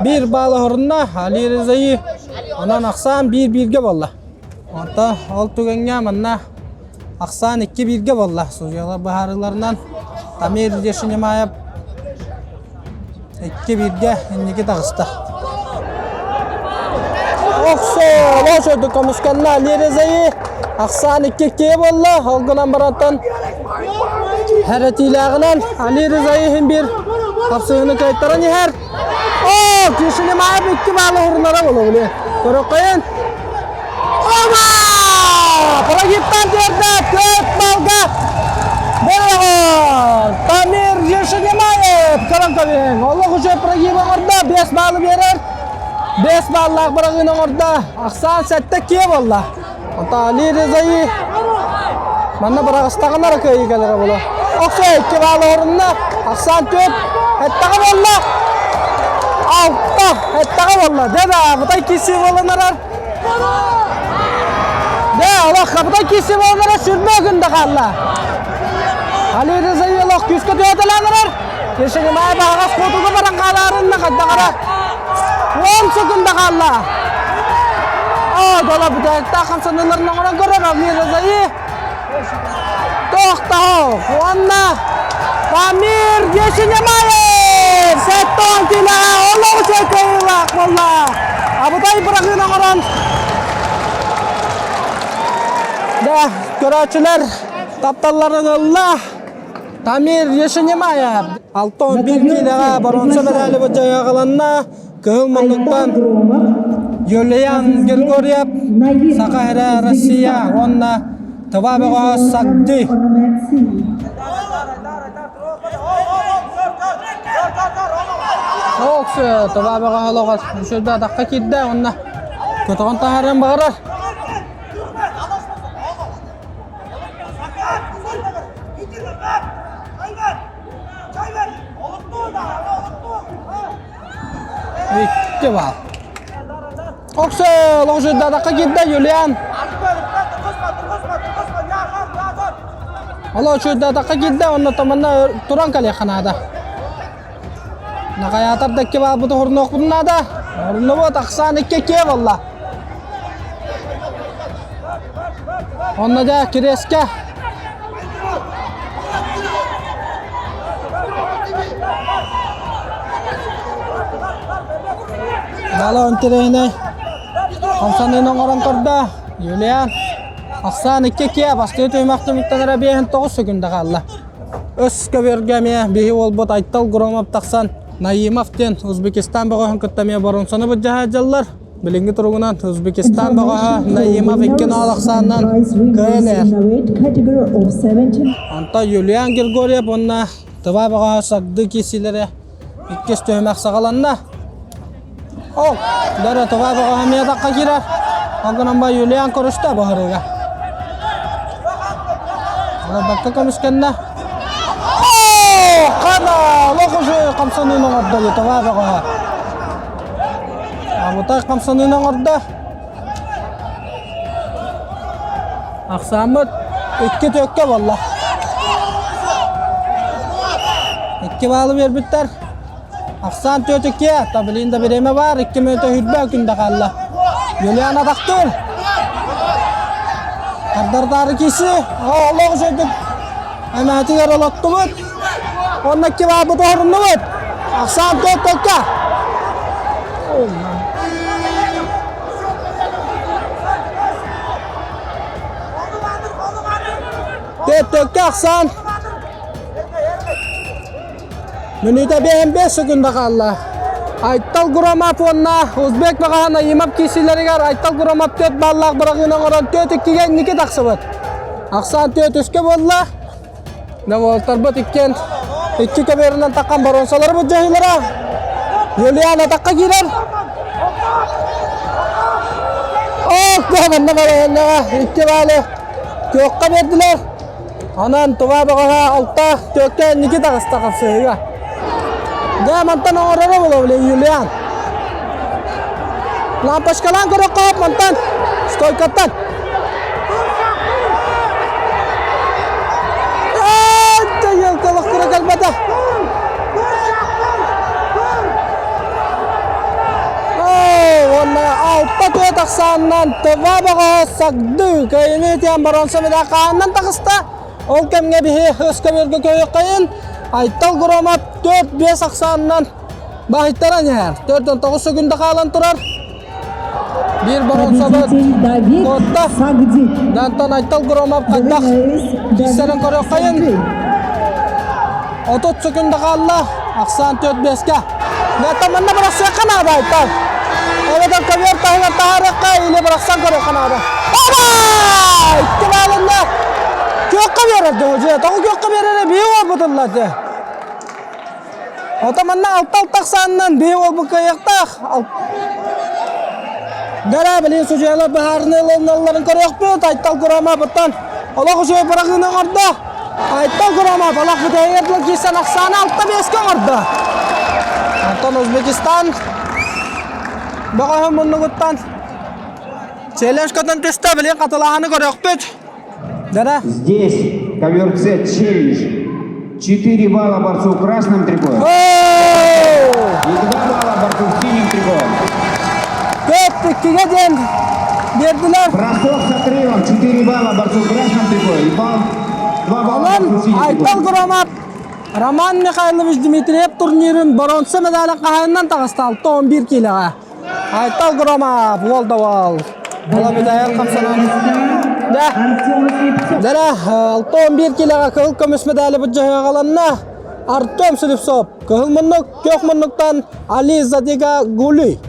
Bir bağlı horunna Ali Rezai ondan aqsan 1-1'ge bolla. Ota oltuganga manna aqsan 2-1'ge bolla. Suyalar baharlarından Tamir Yeshinyemayev 2-1'ge inniki taqısta. Oqso, loşodu komiskanna Ali Rezai aqsan 2-2 bolla. Olgunan baratan haratilagınan Ali Rezai bir kapsığını kayıttaran yer. Yeshinyemayev 2 bağlı hurunlara bolla bile. Korokayın. Oma! Para gittan derdi. 4 balga. Tamir Yeshinyemayev kalan kabin. Allah kuşu pragima orada 5 balı verir. 5 ballar pragina orada. Aqsan 7-2 bolla. Ota Ali Rezai. Manna baraqastaqalar kayı kalera bolla. Oqsa 2 balı orunda. Aqsan 4. Hettaqa bolla. Altta hettaqa bolla. Deda butay kisi bollanarar. De Allah butay kisi bollanarar sürme günde qalla. Ali Rezai Allah küskü tüyataladılar. Yeshinyemayev ağaz kotuğu baran qalarında qaddaqara. 10 sekunda qalla. Dola budakta qamsanlarına ona görer Ali Rezai. Toqta hoq. Onna Tamir Yeshinyemayev 7 kilo. Allah çekeyla qolla. Abutay bırakına oran. Da görəçülər taptalların Allah Tamir Yeshinyemayev 6-11 kiloga baronsa medali vajjaha qalanna kılmanlıktan Юлиан Григорьев, Сахара, Россия, онна Тавабага Сагди. Оксы, Тавабага Халогас, Шуда Дакакидда, онна Котон Тахаран Багарар. İki bal. Oksa Şуда Dakakidda, Юлиан. Allah Şуда Dakakidda, onna tamanna Turan Kali Kanada. Nakayatar da ki bal bu da hornok bunna da. Hornu bu taksan iki ki valla. Onna da kireske. Bala öntereyne. Kamsanın orang korda. Julian. Aksan iki ki başka tüymakta miktanara bihen 9 sekunda kalla. Öske vergemiye bihi olbot aytal gromap taksan. Naimaften Uzbekistan bagohan kıttamaya baronsana bu cahajallar. Bilingi turugunan Uzbekistan bagoha Naimaf ikken alaksandan köyler. Anta Julian Grigoryev onna tava bagoha sagdı kisilere ikkes tüymek sağalanna. Oh, dara tava bagoha miya dakika girer. Ondan ba Julian korusta baharega. Ala bakka komiskenna. Kada lokuşu kamsanın orada tava bagoha. Amutay kamsanın orada. Aksamut iki tökke valla. İki balı bir bitter. Aksan töteki tabiliğinde bir eme var. 2 minute hüdbe günde kalla. Julian adaktır. Kardardarı kişi. Allah kuşu. Emeti yaralattı mı? Onun iki balı doğrunlu mu? Aksan töteki. Töteki aksan. Minute 5 sekunda kalla. Aytal Guromap onna Uzbek bagana yimap kisileri gar Aytal Guromap töt ballak bırakına oran töt ikkiga niki taksabat. Aksan töt üske bolla. Ne voltar bat ikken. İki keberinden takkan baronsaları bu cahillara. Julian takka girer. Oh bana bana iki bale. Kökka verdiler. Anan tuva bagana alta tökke niki takasta kapsayga. Dia mantan orang boleh beli Julian. Lampas kalang kerokop mantan. Skoi katan. Jayal kalau kerakal bata. Warna alta tu taksanan teva bago sagdu. Kaya ini tiang baronsa medakanan takasta. Okem ngebihi huskabir kekoyokain. Aytal Guromap 4-5 aksandan bahitaran yer. 4-9 sekunda kalan turar. Bir baron sabat kota. Dantan Aytal Guromap kadak. Kisaren koryokayın. 30 sekunda kalla. Aksan 4-5'ka. Netamanna bıraksakan ada Aytal. Evet kabir tahir taharaka ile bıraksan koryokan ada. Aba! İttibalında. Kökka verirdi hoca. Tağı kökka verir bir var budurladı. Otomanna altal taksandan bir var bu kayakta. Dara bilin sucuyalar baharını elanların koruyuk bir. Aytal Guromap'tan. Allah kuşuya bırakını orada. Aytal Guromap. Allah bu tehiyatlı kişen aksana altta bir eski orada. Anton Uzbekistan. Bakayım bunu guttan. Challenge katan testa bilin katılağını koruyuk bir. Да-да. Здесь ковер C челлендж. 4 балла борцу красным трикоем. И 2 балла борцу синим трикоем. Бросок с отрывом. 4 балла борцу красным трикоем. И 2 балла борцу синим Aytal трикоем. Guromap Roman Mikhailovich Dmitriev turnirin bronza medali qahandan taqasta 11 kiloga. Aytal Guromap Voldaval. Bola medal qamsanan. Dara 11 kiloga kıl күміс medali bu jaga qalanna. Artem Slipsov kıl munuk kök munuktan Ali Zadiga Guli.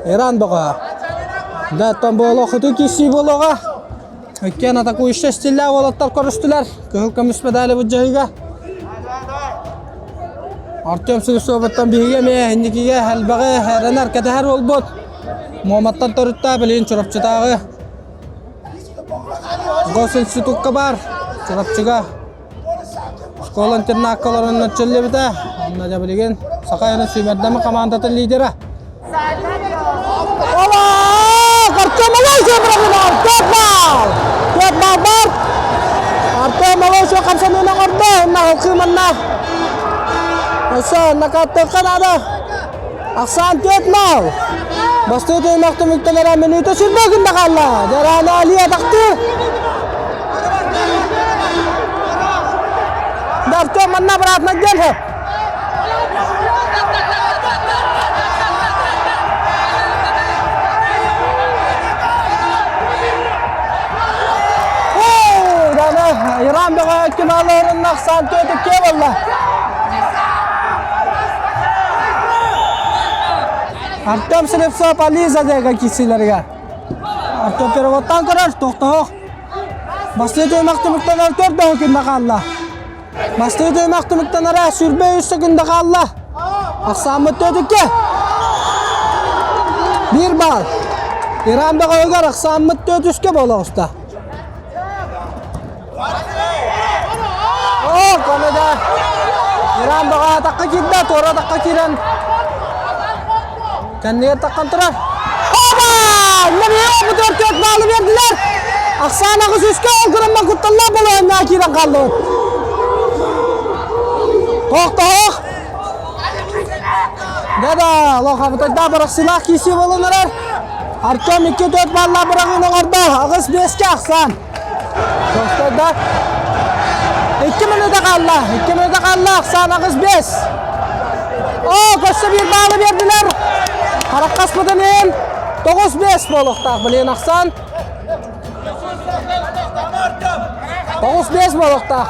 Iran baga. Да, там было хоть киси было. Өйткені атакующий стилля олаттар көрістілер. Көхіл көміс медалі бұл жайға. Артем Сылысоваттан биге ме хиндикиге әлбәгы әрен әркәтәһәр ол бот. Мұхаммадтан төрітті білейін чұрапчытағы. Гос институтқа бар. Чұрапчыға. Школа интернаккаларын өтчелі біті. Онна жа білеген Сақайының сүймәддемі командатын лидері. Ола! Артем Малайзия бұрағын Артем бал! Тет бал бар! Артем Малайзия қамсануына қорды. Онна құлқымынна. Осы накатты қанады. Ақсан тет мал. Басты өтеймақты мүктелері минуты сүрбегінде қалла. Жараны Алия тақты. Артем манна бұратына келіп. İran bir hükümetlerin naksan tüyütük ki valla. Artem Slepsop Aliza dega kişilerge. Artem perevottan karar tohtuğuk. Bastı duymaktı müktener kördü hükümde kalla. Bastı duymaktı müktenere sürbe üstü günde kalla. Aksamı tüyütük ki. Bir bal. İran bir hükümet aksamı tüyütük ki bola usta. Komeda İran bağa takka kidda tora takka kiran kendine takkan tura oba nereye bu dört malı verdiler aksana kızıska olgurumma kuttallah balayında kiran kaldı toh dada Allah hafıda bırak silah kisi bulunurlar Artem 2-4 balla bırakın orada ağız beşke aksan tohtada 2 minute kaldı. Sana kız 5. Koşsa bir bağlı verdiler. Karak kasmadan in. 9-5 bolukta. Bileyin aksan. 9-5 bolukta.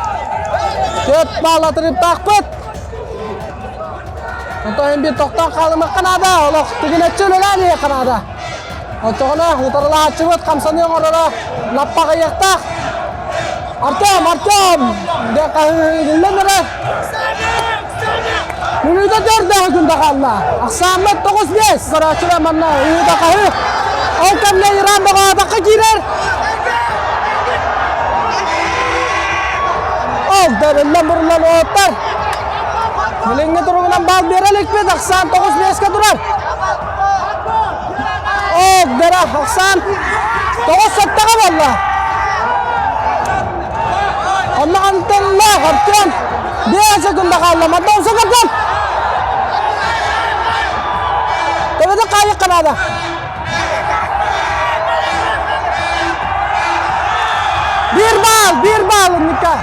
4 bağlatırıp takpıt. Untuk bir toktan kalmak kanada. Oluk tigine çölülen ya kanada. Otoğuna utarıla açıvıt. Kamsanıyor orada. Lappa kayakta. Artem! Dia kahilin Minuta 4 hükümde kaldı. Aksamet 9-5. Sarıçıra manna. Minuta kahil. Alkamla İran bağa dakika girer. Derinden burulan oğutlar. Bilingi durumundan bal berelik bir aksan 9-5'e durar. Dera aksan 9-7'e valla. Amma antenlah Artem dia segunda kallah madam segadan tapi da kayak kanada bir bal nikah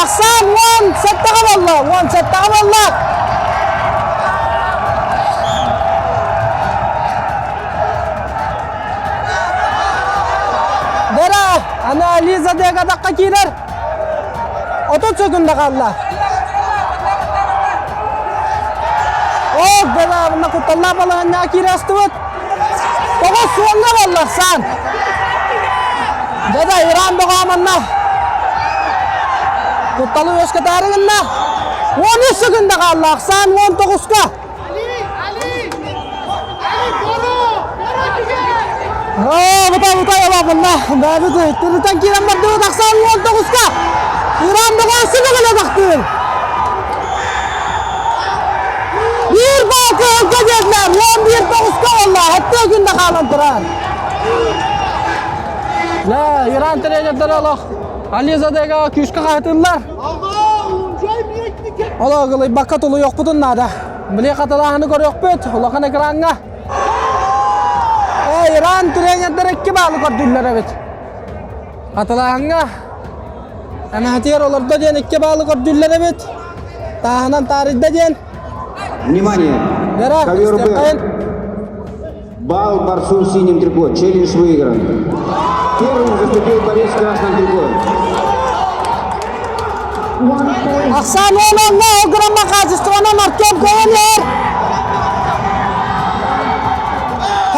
aksan one set Allah dera analiza dega dakika girer 30 sekunda kaldı. Dada bunda kutalla balığın akiri astıvıt. 9 sonuna valla san. Dada İran doğamanna. Kuttalı öz katarığınna. 13 sekunda kaldı. San 19'ka. Buta ya bunda. Babi tiritan kiram berduat aksan 19'ka. İran doğası da böyle baktın. Bir bakı ülke dediler. 11-9'ka valla. Hatta günde kalan duran. La İran tereyecekler Allah. Alizadega küçük katırlar. Allah kılay bakat olu yok budun nada. Bile katalağını gör yok büt. Allah kan ekranına. İran tereyecekler iki bağlı gördüler evet. Katalağına. Ana hatiyar olurdu diyen iki bağlı gördüler evet. Tahanan tarihde diyen. Внимание! Ковер Б. Бал борцу в синем трико. Челлендж выигран. Первым заступил борец в красном трико. Aksan onunla o gramma kazıstığına markem koyuyor.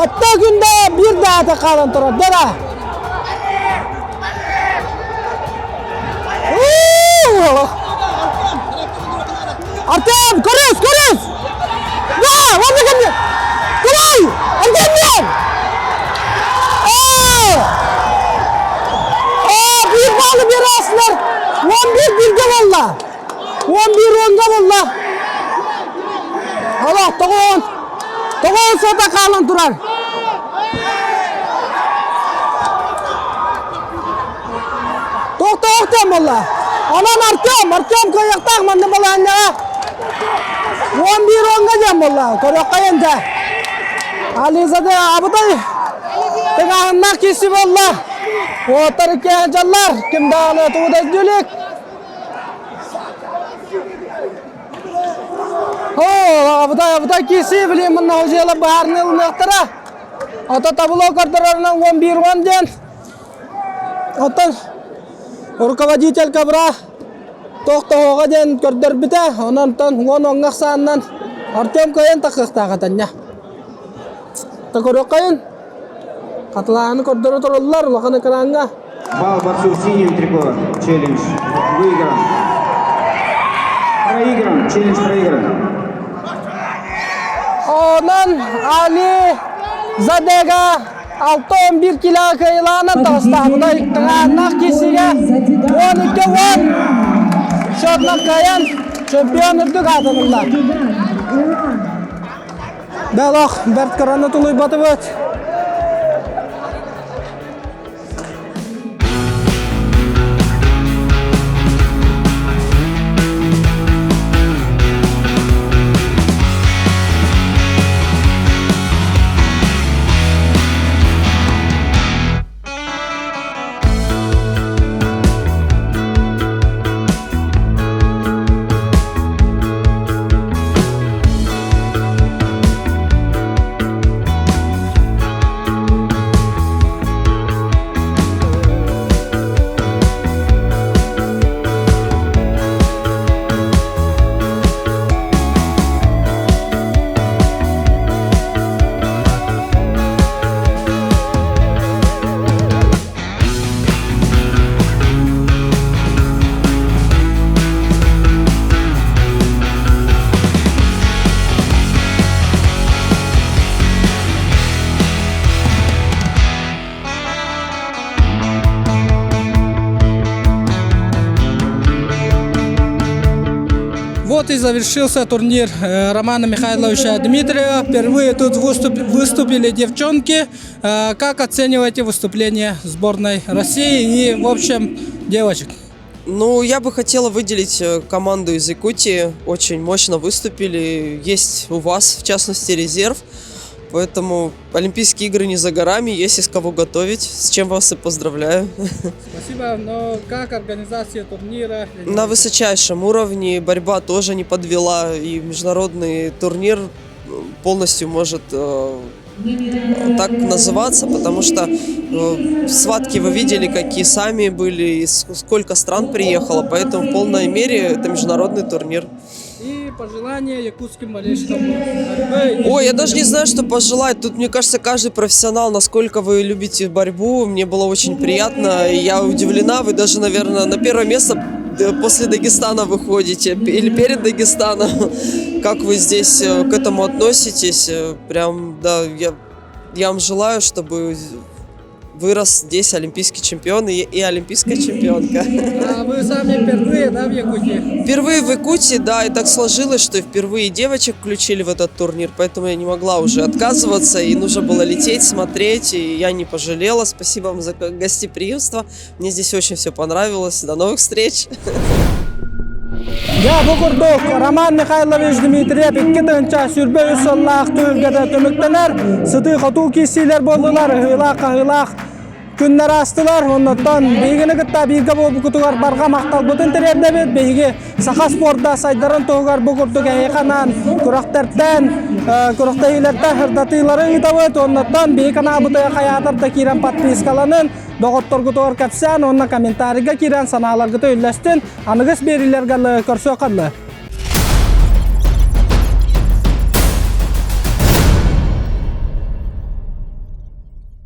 Ette günde bir daha da kalın durur. Dera. Artem, koruyoruz. Ya, onu gelmiyor. Kolay, gelmiyor. Bir balı bir aslar. 11 bilge valla. 11 onga valla. Allah toğun. Toğun sota kalın durar. Toğun valla. Anan Artem koyaktak mandı balanya. 11 onga jam valla. Koyak kayınca. Alizade abıday. Tengahına kisi valla. O tarike jallar. Kim dağını tuğda jülik. Abıday kisi bileyim bunun hocayla baharını ılmıqtıra. Ata tablo kartarlarından 11 on jen. Ata rukovodитель kabra. Toqta hoğa jen kördür bite. Ondan 10 onğaq sağından. Artem koyun takıqta katanya. Takırıq koyun. Katılağını kördürü turullar. Ulaqını kıranga. Бал борцу в синем трико. Челлендж выигран. Проигран. Челлендж проигран. Ondan Ali Zadega 6-11 kilo kıyılanın tastanında tığanlaq kesiga 12-10 şortlaq kayan çempion ürdük adımında. Beloq Bert Karanı tuluy batıp öt. Вот и завершился турнир Романа Михайловича Дмитриева. Впервые тут выступили девчонки. Как оцениваете выступление сборной России и, в общем, девочек? Ну, я бы хотела выделить команду из Якутии. Очень мощно выступили. Есть у вас, в частности, резерв. Поэтому Олимпийские игры не за горами, есть из кого готовить, с чем вас и поздравляю. Спасибо, но как организация турнира? На высочайшем уровне, борьба тоже не подвела, и международный турнир полностью может так называться, потому что в схватке вы видели, какие сами были, и сколько стран приехало, поэтому в полной мере это международный турнир. И пожелания якутским болельщикам. Ой, я даже не знаю, что пожелать. Тут, мне кажется, каждый профессионал, насколько вы любите борьбу. Мне было очень приятно. И я удивлена. Вы даже, наверное, на первое место после Дагестана выходите. Или перед Дагестаном. Как вы здесь к этому относитесь? Прям, да, я вам желаю, чтобы вырос здесь олимпийский чемпион и олимпийская чемпионка. А вы сами впервые, да, в Якутии? Впервые в Якутии, да, и так сложилось, что впервые девочек включили в этот турнир, поэтому я не могла уже отказываться, и нужно было лететь, смотреть, и я не пожалела. Спасибо вам за гостеприимство, мне здесь очень все понравилось. До новых встреч! Ya bu kurduk Roman Mikhailovich Dmitriyev 2 tığınça sürbe üsallaq tüylgede tümüktener sıtı qatu kesiler boldular hılaq günler astılar ondan beygini gıtta birge bu kutugar barga maqtal butun tererdebet beygi saha sportda saydaran toğgar bu kurduk ayqanan kuraqterten kuraqtaylarta hırdatıları itavet ondan beykana butaya hayatarda kiran patpiskalanın Doktor kutugar kapsan onna komentariga kiran sanalarga töyleştin anıgız berilerge körso qadlı